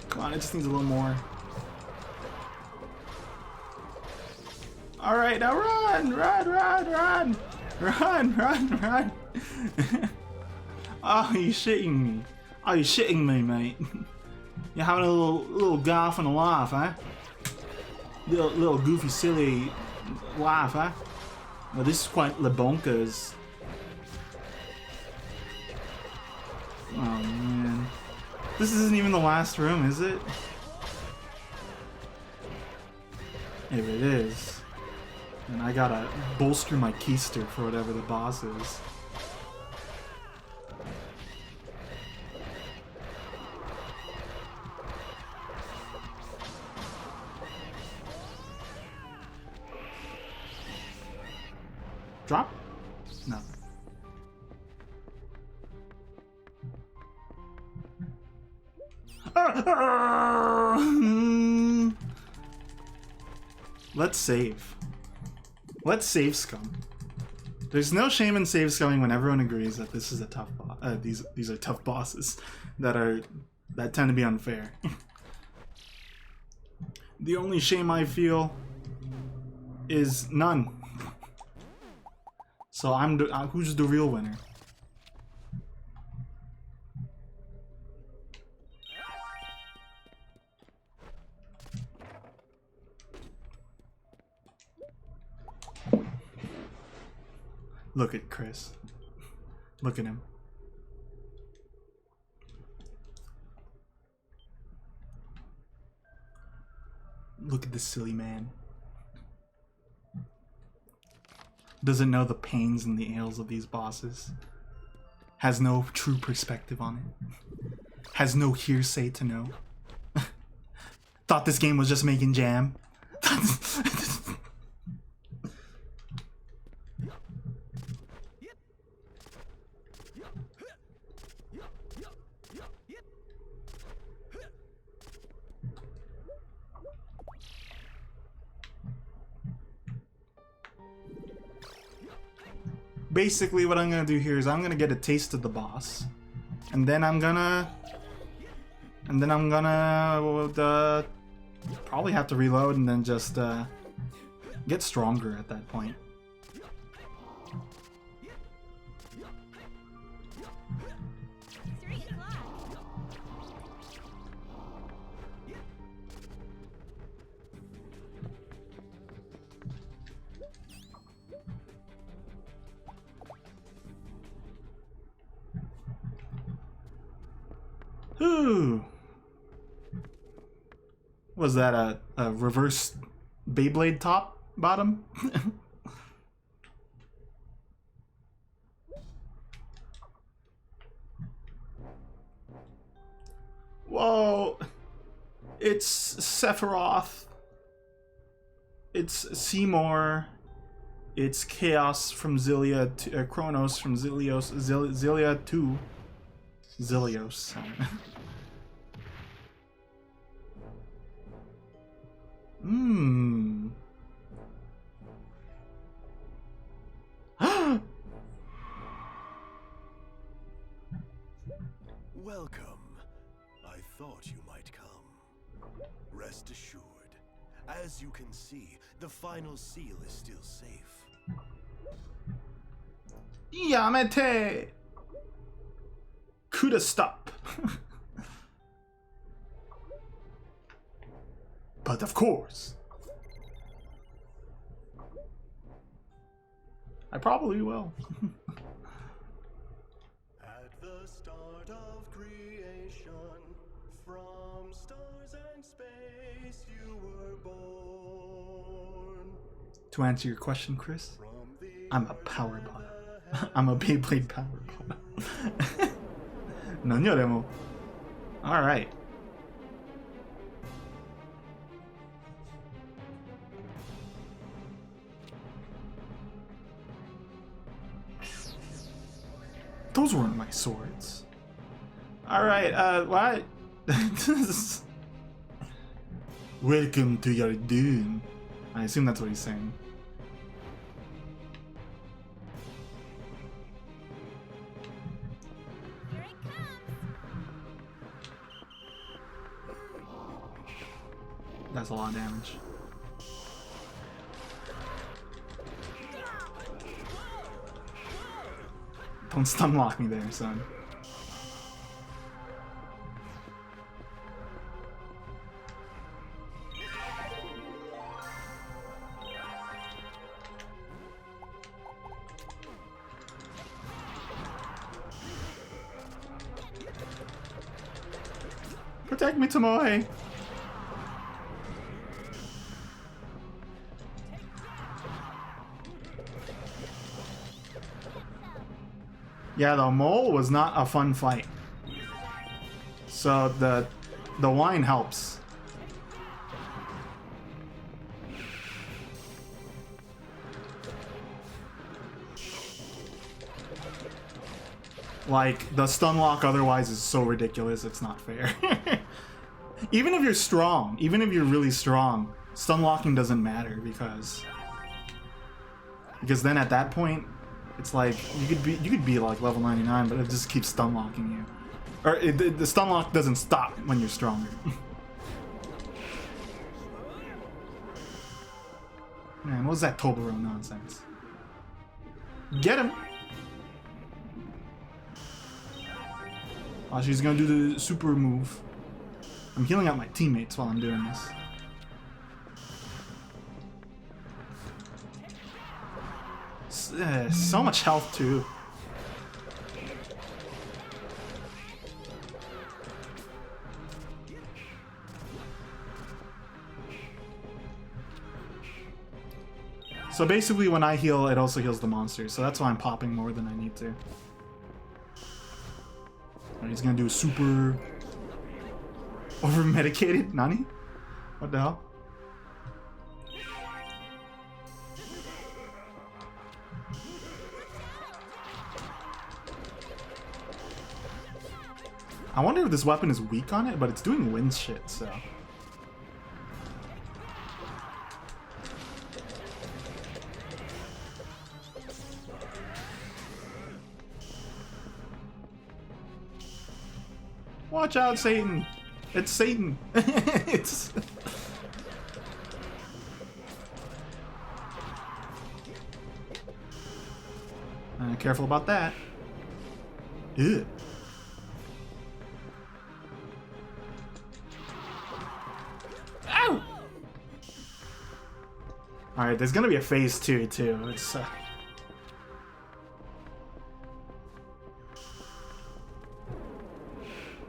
Come on, it just needs a little more. Alright, now run! Run! Oh, you shitting me. Oh, you shitting me, mate. You're having a little golf and a laugh, huh? Little goofy, silly laugh, huh? Well, this is quite LeBonkers. Oh, man. This isn't even the last room, is it? If it is, then I gotta bolster my keister for whatever the boss is. Drop? No. Let's save. Let's save scum. There's no shame in save scumming when everyone agrees that this is a tough these are tough bosses that tend to be unfair. The only shame I feel is none. So who's the real winner? Look at Chris. Look at him. Look at this silly man. Doesn't know the pains and the ails of these bosses. Has no true perspective on it. Has no hearsay to know. Thought this game was just making jam. Basically what I'm gonna do here is I'm gonna get a taste of the boss, and then I'm gonna probably have to reload and then just get stronger at that point. 3 o'clock. Ooh. Was that a reverse Beyblade top bottom? Whoa. It's Sephiroth. It's Seymour. It's Chaos from Zillia, Kronos from Zillia 2. Zillios. Mmm. Welcome. I thought you might come. Rest assured, as you can see, the final seal is still safe. Yamete! Kuda stop. But of course. I probably will. At the start of creation, from stars and space you were born. To answer your question, Chris, From the I'm a power bot. I'm a Beyblade power bot. 何よでも Alright. Those weren't my swords. Alright, what? Welcome to your doom. I assume that's what he's saying. Here it comes. That's a lot of damage. Don't stun lock me there, son. Protect me, Tomoe! Yeah, the mole was not a fun fight. So the wine helps. Like, the stun lock otherwise is so ridiculous, it's not fair. Even if you're strong, even if you're really strong, stun locking doesn't matter because then at that point, it's like you could be like level 99, but it just keeps stun locking you. Or the stun lock doesn't stop when you're stronger. Man, what was that Toblerone nonsense? Get him! Oh, she's gonna do the super move. I'm healing out my teammates while I'm doing this. So much health too. So basically when I heal, it also heals the monsters, so that's why I'm popping more than I need to. And he's gonna do a super... over-medicated? Nani? What the hell? I wonder if this weapon is weak on it, but it's doing wind shit, so... Watch out, Satan! It's Satan! It's... Careful about that. Ew. Ow! Alright, there's gonna be a phase 2 too. It's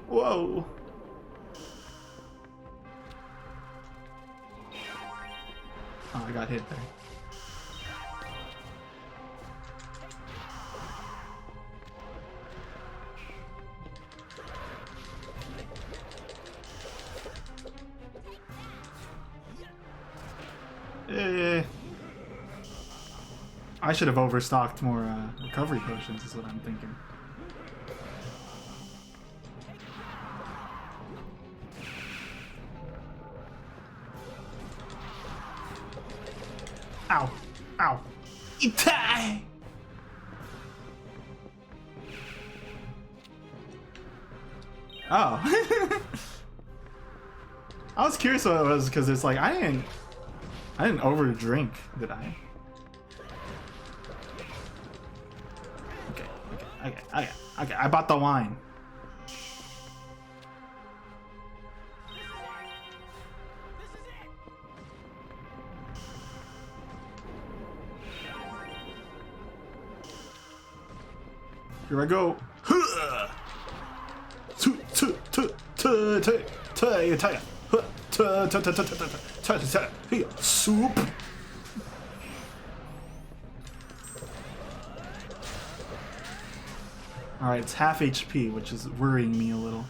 Whoa! Oh, I got hit there. I should have overstocked more recovery potions, is what I'm thinking. Ow! Ow! Itai! Oh. I was curious what it was because it's like I didn't over drink, did I? Okay, I bought the wine. Here I go. Soup. Alright, it's half HP, which is worrying me a little.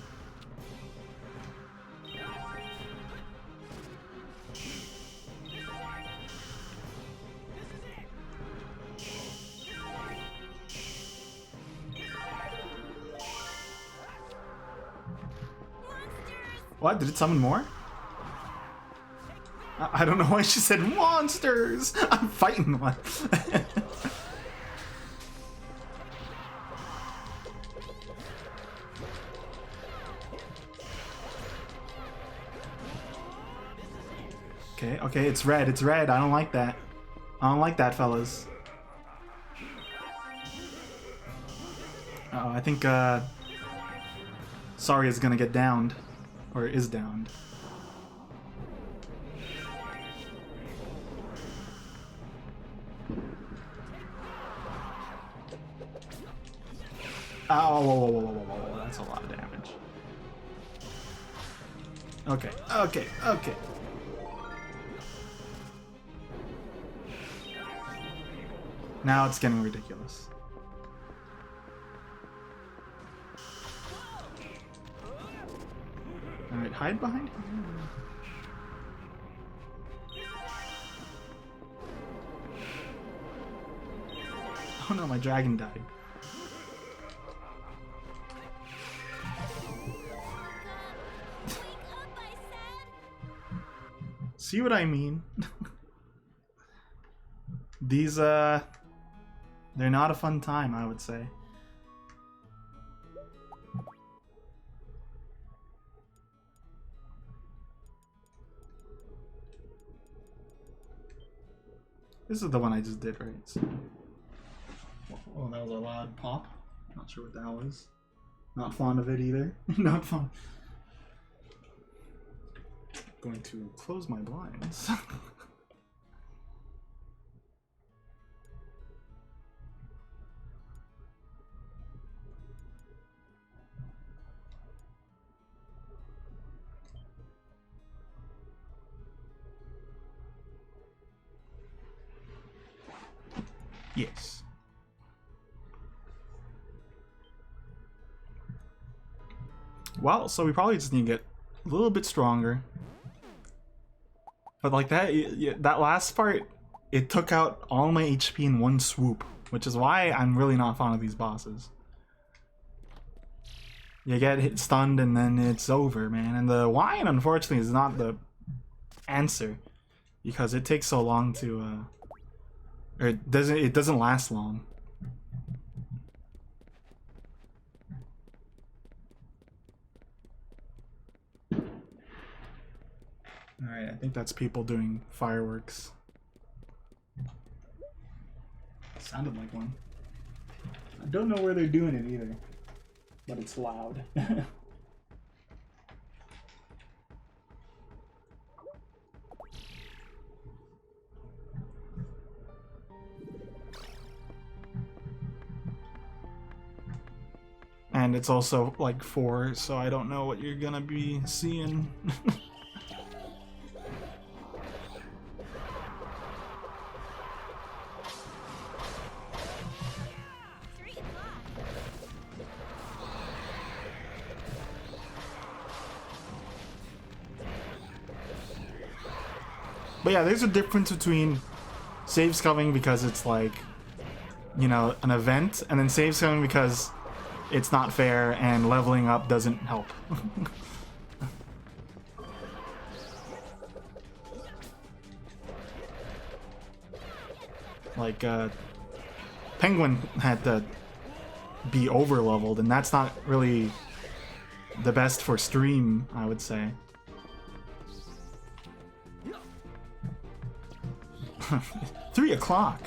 What? Did it summon more? I don't know why she said monsters! I'm fighting one. Okay, it's red, it's red. I don't like that. I don't like that, fellas. Uh-oh, I think, Sorry is gonna get downed. Or is downed. Oh, whoa, that's a lot of damage. Okay. Now it's getting ridiculous. Alright, hide behind here. Oh no, my dragon died. See what I mean? These, they're not a fun time, I would say. This is the one I just did, right? So, oh, that was a loud pop. Not sure what that was. Not fond of it either. Not fond. Going to close my blinds. Yes. Well, so we probably just need to get a little bit stronger. But like that, that last part, it took out all my HP in one swoop, which is why I'm really not fond of these bosses. You get hit stunned and then it's over, man. And the wine, unfortunately, is not the answer because it takes so long to, or it doesn't last long. Alright, I think that's people doing fireworks. Sounded like one. I don't know where they're doing it either, but it's loud. And it's also like 4, so I don't know what you're gonna be seeing. But yeah, there's a difference between saves coming because it's like, you know, an event, and then saves coming because it's not fair and leveling up doesn't help. Like, Penguin had to be over leveled, and that's not really the best for stream, I would say. 3 o'clock.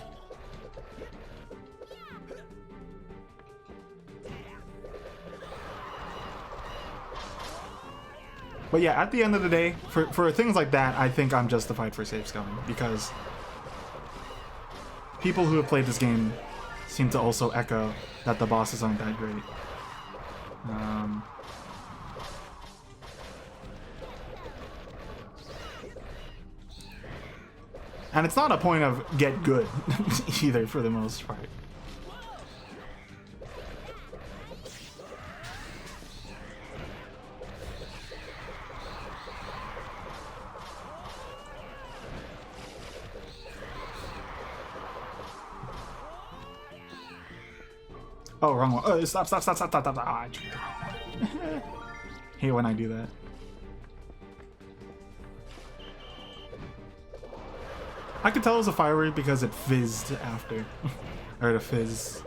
But yeah, at the end of the day, for things like that, I think I'm justified for saves coming because people who have played this game seem to also echo that the bosses aren't that great. And it's not a point of get good either for the most part. Oh, wrong one. Oh, stop. Ah, hate when I do that. I could tell it was a firework because it fizzed after. I heard a fizz.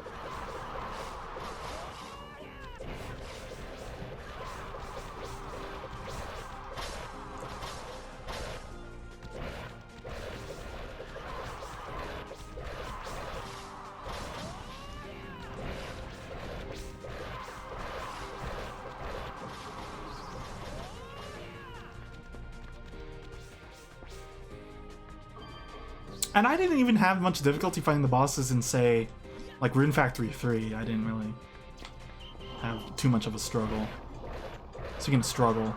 And I didn't even have much difficulty fighting the bosses in, say, like Rune Factory 3. I didn't really have too much of a struggle. So you can struggle.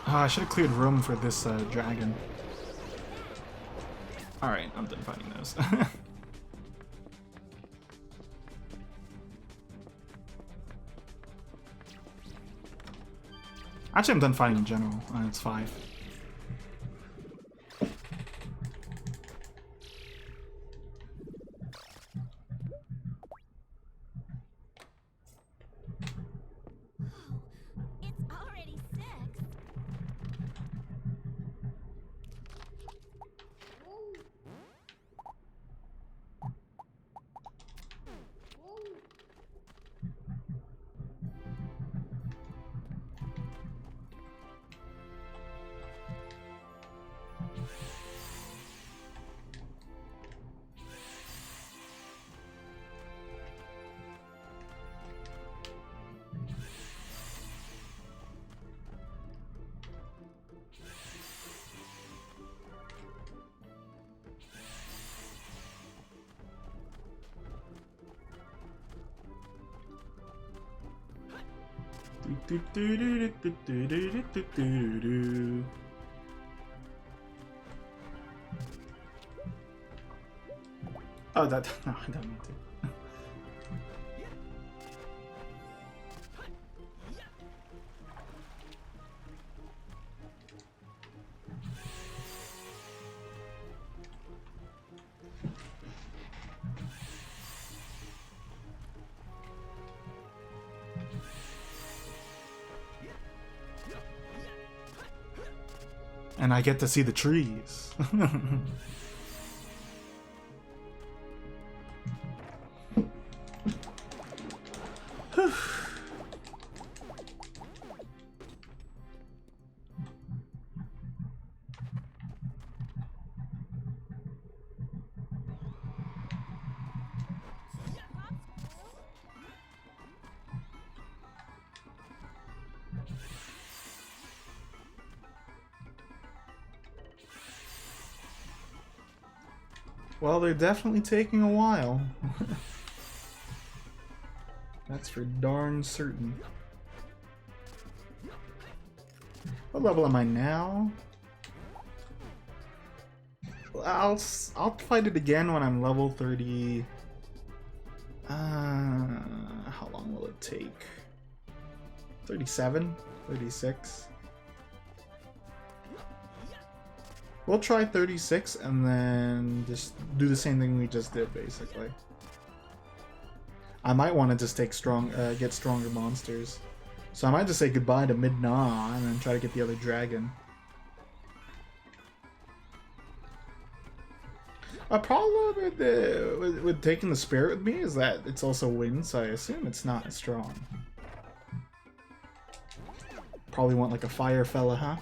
I should have cleared room for this dragon. Alright, I'm done fighting those. Actually, I'm done fighting in general. It's 5. It's already 6. Oh, that no, I don't mean to. And I get to see the trees. Well, they're definitely taking a while. That's for darn certain. What level am I now? I'll fight it again when I'm level 30. How long will it take? 37? 36? We'll try 36 and then just do the same thing we just did, basically. I might want to just take get stronger monsters. So I might just say goodbye to Midna and then try to get the other dragon. A problem with taking the spirit with me is that it's also wind, so I assume it's not as strong. Probably want like a fire fella, huh?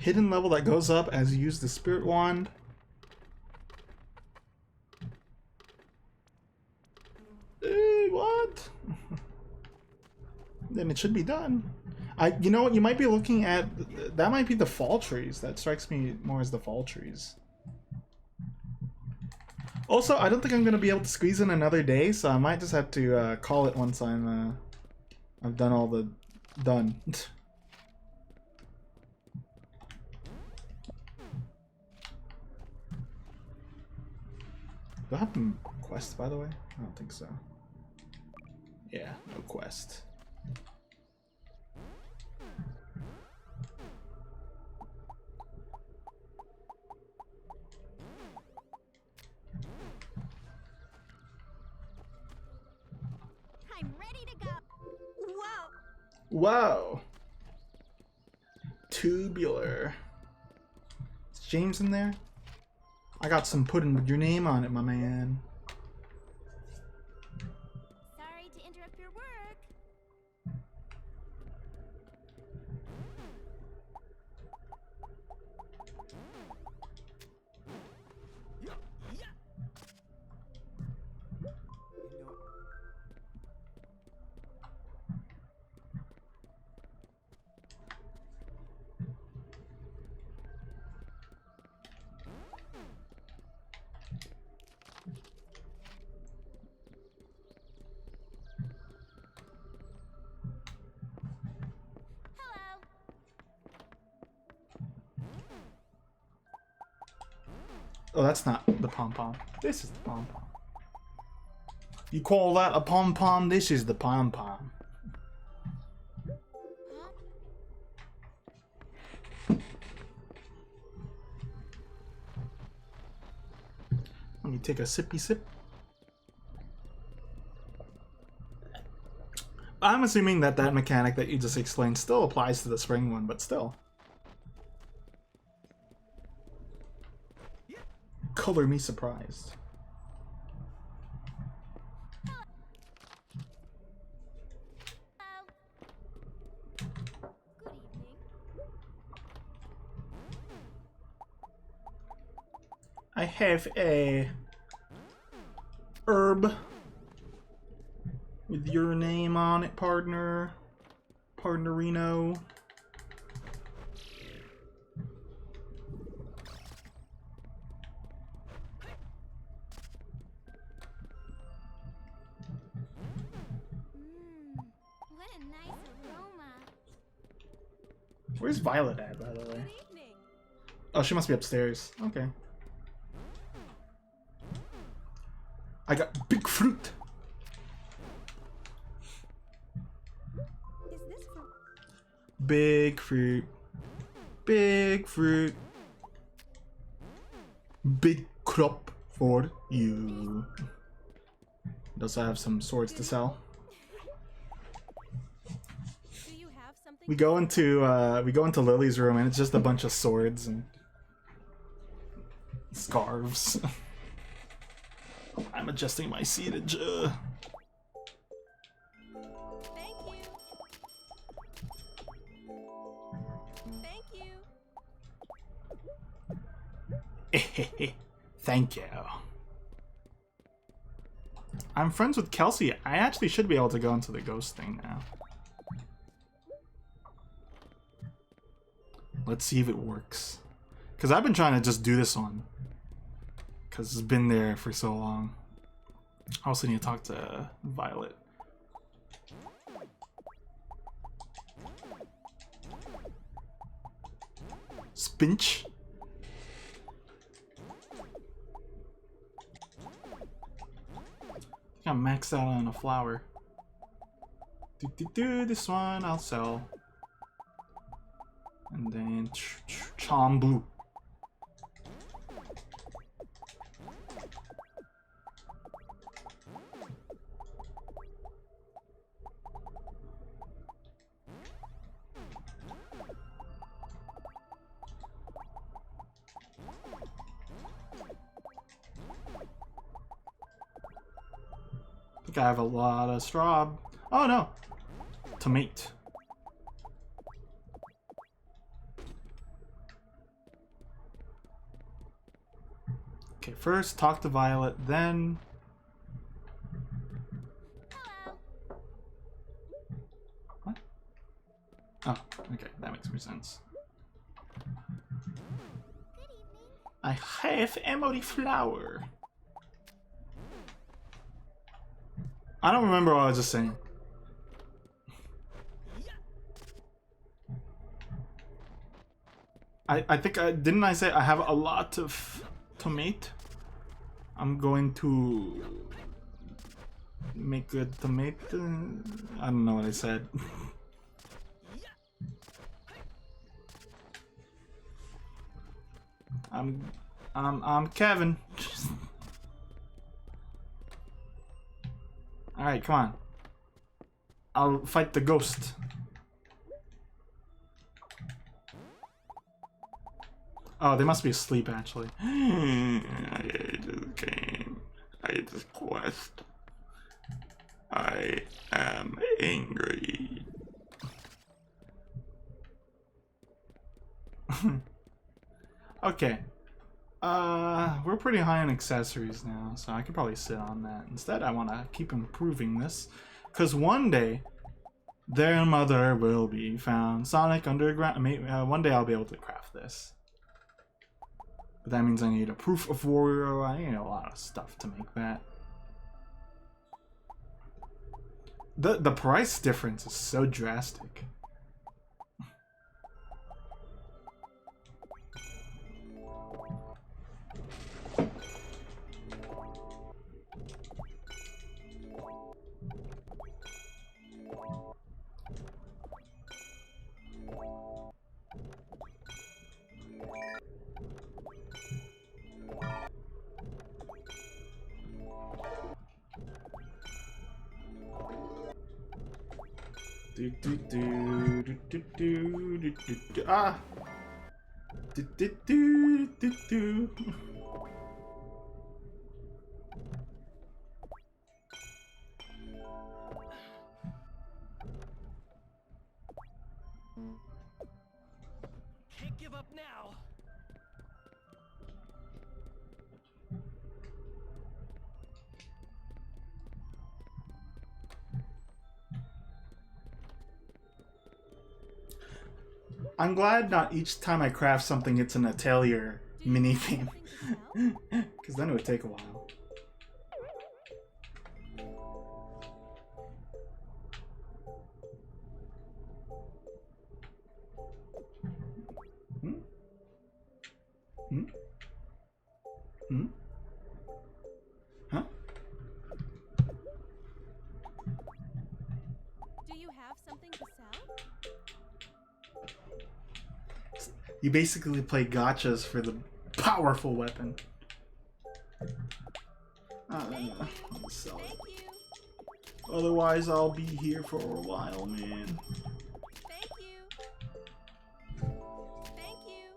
Hidden level that goes up as you use the spirit wand. What? Then it should be done. You know what? You might be looking at that. Might be the fall trees. That strikes me more as the fall trees. Also, I don't think I'm gonna be able to squeeze in another day, so I might just have to call it once I've done all the done. Do I have a quest, by the way? I don't think so. Yeah, no quest. I'm ready to go. Whoa. Whoa! Tubular. Is James in there? I got some pudding with your name on it, my man. Sorry to interrupt your work. Hello. Oh, that's not the pom-pom. This is the pom-pom. You call that a pom-pom? This is the pom-pom. Let me take a sippy sip. I'm assuming that that mechanic that you just explained still applies to the spring one, but still. Color me surprised. Hello. Good evening. I have a herb with your name on it, partner. Partnerino. What a nice aroma. Where's Violet at, by the way? Good evening. Oh, she must be upstairs. Okay. I got big fruit. Is this for Big fruit. Big fruit. Big crop for you. Does I have some swords to sell? Do you have something? We go into Lily's room and it's just a bunch of swords and scarves. I'm adjusting my seatage. Thank you. Thank you. Thank you. I'm friends with Kelsey. I actually should be able to go into the ghost thing now. Let's see if it works. Because I've been trying to just do this one. Because it's been there for so long. I also need to talk to Violet. Spinch? I think I'm maxed out on a flower. This one I'll sell. And then Charm Blue. I think I have a lot of straw. Oh no! Tomato. first talk to Violet, then... Hello. What? Oh, okay, that makes more sense. Good evening. I have Emory Flower. I don't remember what I was just saying. I think didn't I say I have a lot of tomato? I'm going to make a tomato. I don't know what I said. I'm Kevin. All right, come on. I'll fight the ghost. Oh, they must be asleep, actually. I hate this game. I hate this quest. I am angry. Okay. We're pretty high on accessories now, so I could probably sit on that. Instead, I want to keep improving this, because one day, their mother will be found. Sonic Underground. One day I'll be able to craft this. But that means I need a proof of warrior. I need a lot of stuff to make that. The price difference is so drastic. Ah. Can't give up now. I'm glad not each time I craft something it's an Atelier minigame. Because then it would take a while. Hmm? Hmm? Hmm? Huh? Do you have something to sell? You basically play gotchas for the powerful weapon. I'll sell it. Thank you. Otherwise, I'll be here for a while, man. Thank you. Thank you.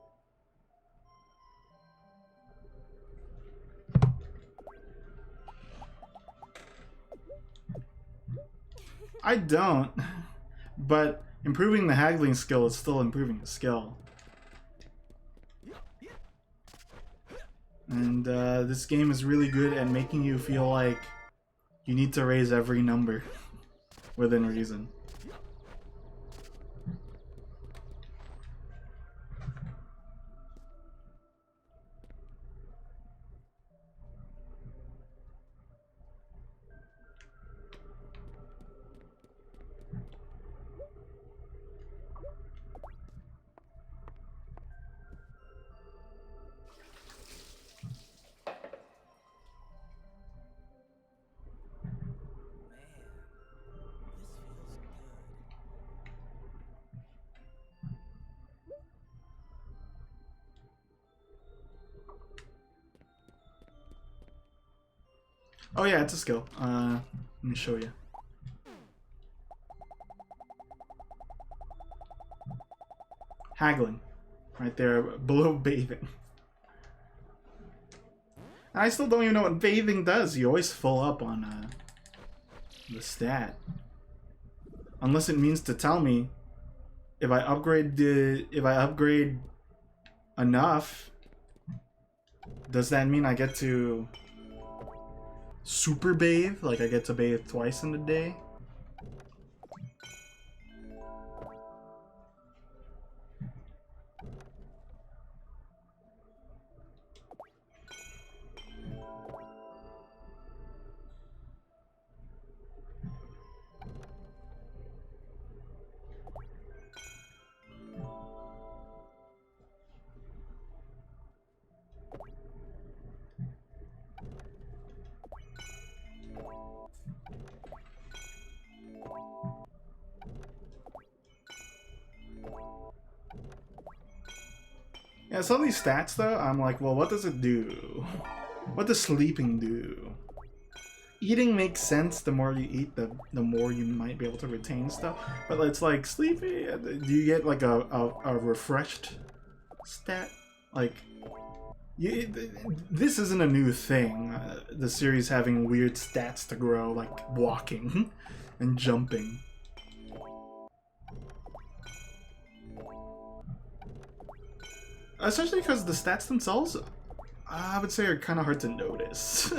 I don't. But improving the haggling skill is still improving the skill. And this game is really good at making you feel like you need to raise every number within reason. Oh yeah, it's a skill. Let me show you. Haggling. Right there, below bathing. I still don't even know what bathing does. You always full up on the stat. Unless it means to tell me if I upgrade enough, Does that mean I get to super bathe? Like I get to bathe twice in a day? Yeah, some of these stats though, I'm like, well, what does it do? What does sleeping do? Eating makes sense. The more you eat, the more you might be able to retain stuff. But it's like sleepy. Do you get like a refreshed stat? Like, this isn't a new thing. The series having weird stats to grow, like walking and jumping. Especially because the stats themselves, I would say, are kind of hard to notice.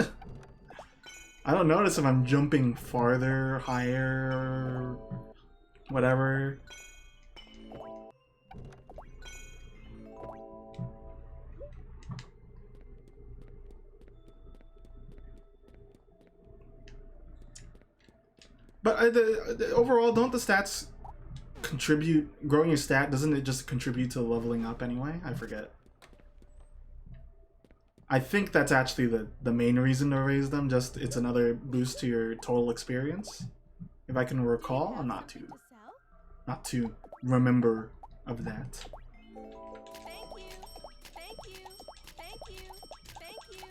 I don't notice if I'm jumping farther, higher, whatever. But overall, don't the stats contribute? Growing your stat, doesn't it just contribute to leveling up anyway? I forget. I think that's actually the main reason to raise them, just it's another boost to your total experience. If I can recall, I'm not too remember of that. Thank you. Thank you. Thank you. Thank you.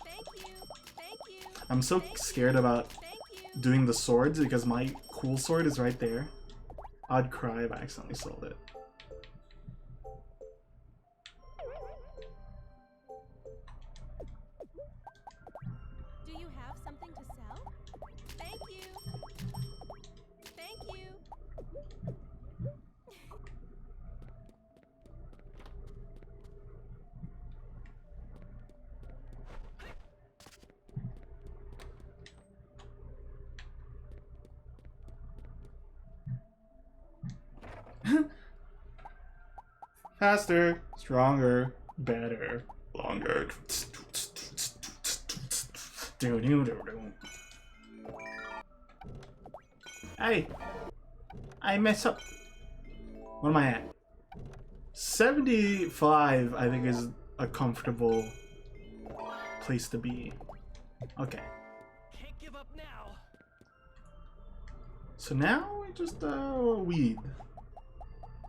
Thank you. Thank you. I'm so scared about Thank you. doing the swords because my cool sword is right there. I'd cry if I accidentally sold it. Do you have something to sell? Thank you. Thank you. Faster, stronger, better, longer. Hey! I mess up. What am I at? 75, I think, is a comfortable place to be. Okay. Can't give up now. So now we just, weed.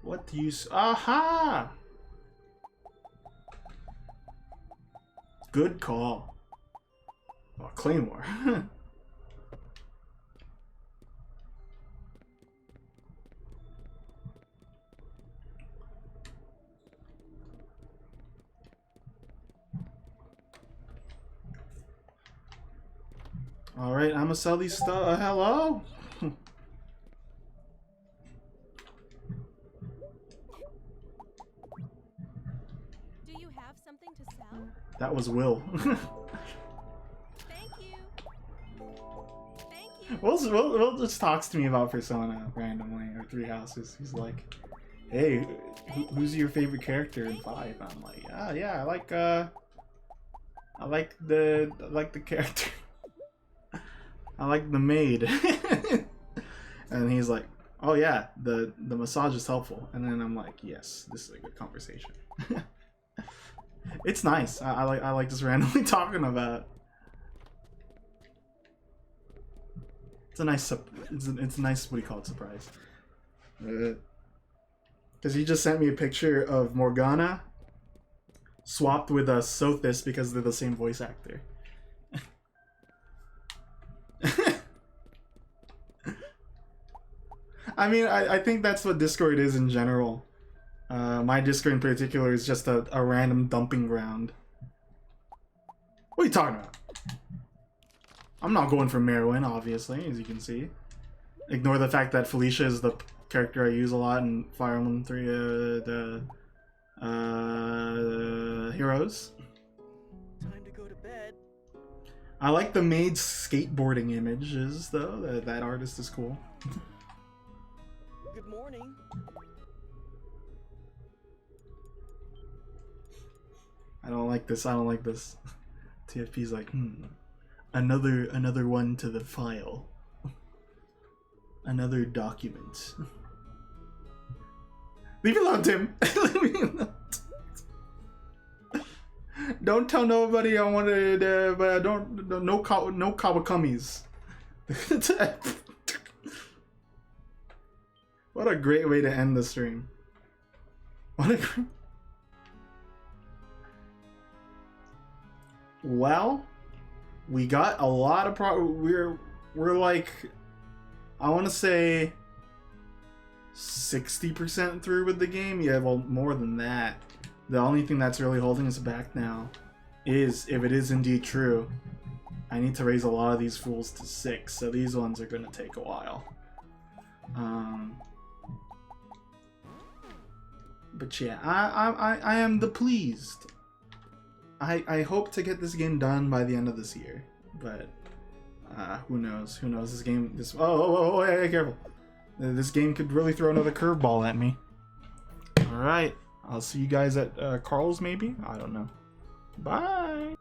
What use? Aha! Good call. Oh, Claymore. Alright, I'm gonna sell these stuff. Hello? Do you have something to sell? That was Will. Thank you. Thank you. Will just talks to me about Persona randomly, or Three Houses. He's like, hey, who's your favorite character in 5? I'm like, yeah, I like the character. I like the maid. And he's like, oh yeah, the massage is helpful. And then I'm like, yes, this is a good conversation. It's nice. I like just randomly talking about. It's a nice it's a nice, what do you call it, surprise. Because he just sent me a picture of Morgana swapped with Sothis because they're the same voice actor. I mean, I think that's what Discord is in general. My Discord in particular is just a random dumping ground. What are you talking about? I'm not going for Merwin, obviously, as you can see. Ignore the fact that Felicia is the character I use a lot in Fire Emblem 3, the Heroes. I like the maid skateboarding images though. That artist is cool. Good morning. I don't like this. I don't like this. TFP's like, another one to the file. Another document. Leave me alone, Tim. Leave me alone. Don't tell nobody I wanted, but no Kawakumis. What a great way to end the stream. What a great... Well, we got a lot of we're like, I want to say 60% through with the game. Yeah, well, more than that. The only thing that's really holding us back now is, if it is indeed true, I need to raise a lot of these fools to 6, so these ones are going to take a while. But yeah, I am pleased. I hope to get this game done by the end of this year, but who knows? Who knows? This game, hey, careful! This game could really throw another curveball at me. All right, I'll see you guys at Carl's, maybe. I don't know. Bye.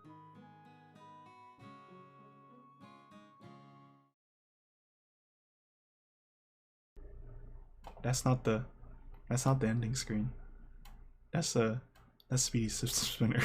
That's not the ending screen. That's Speedy's spinner.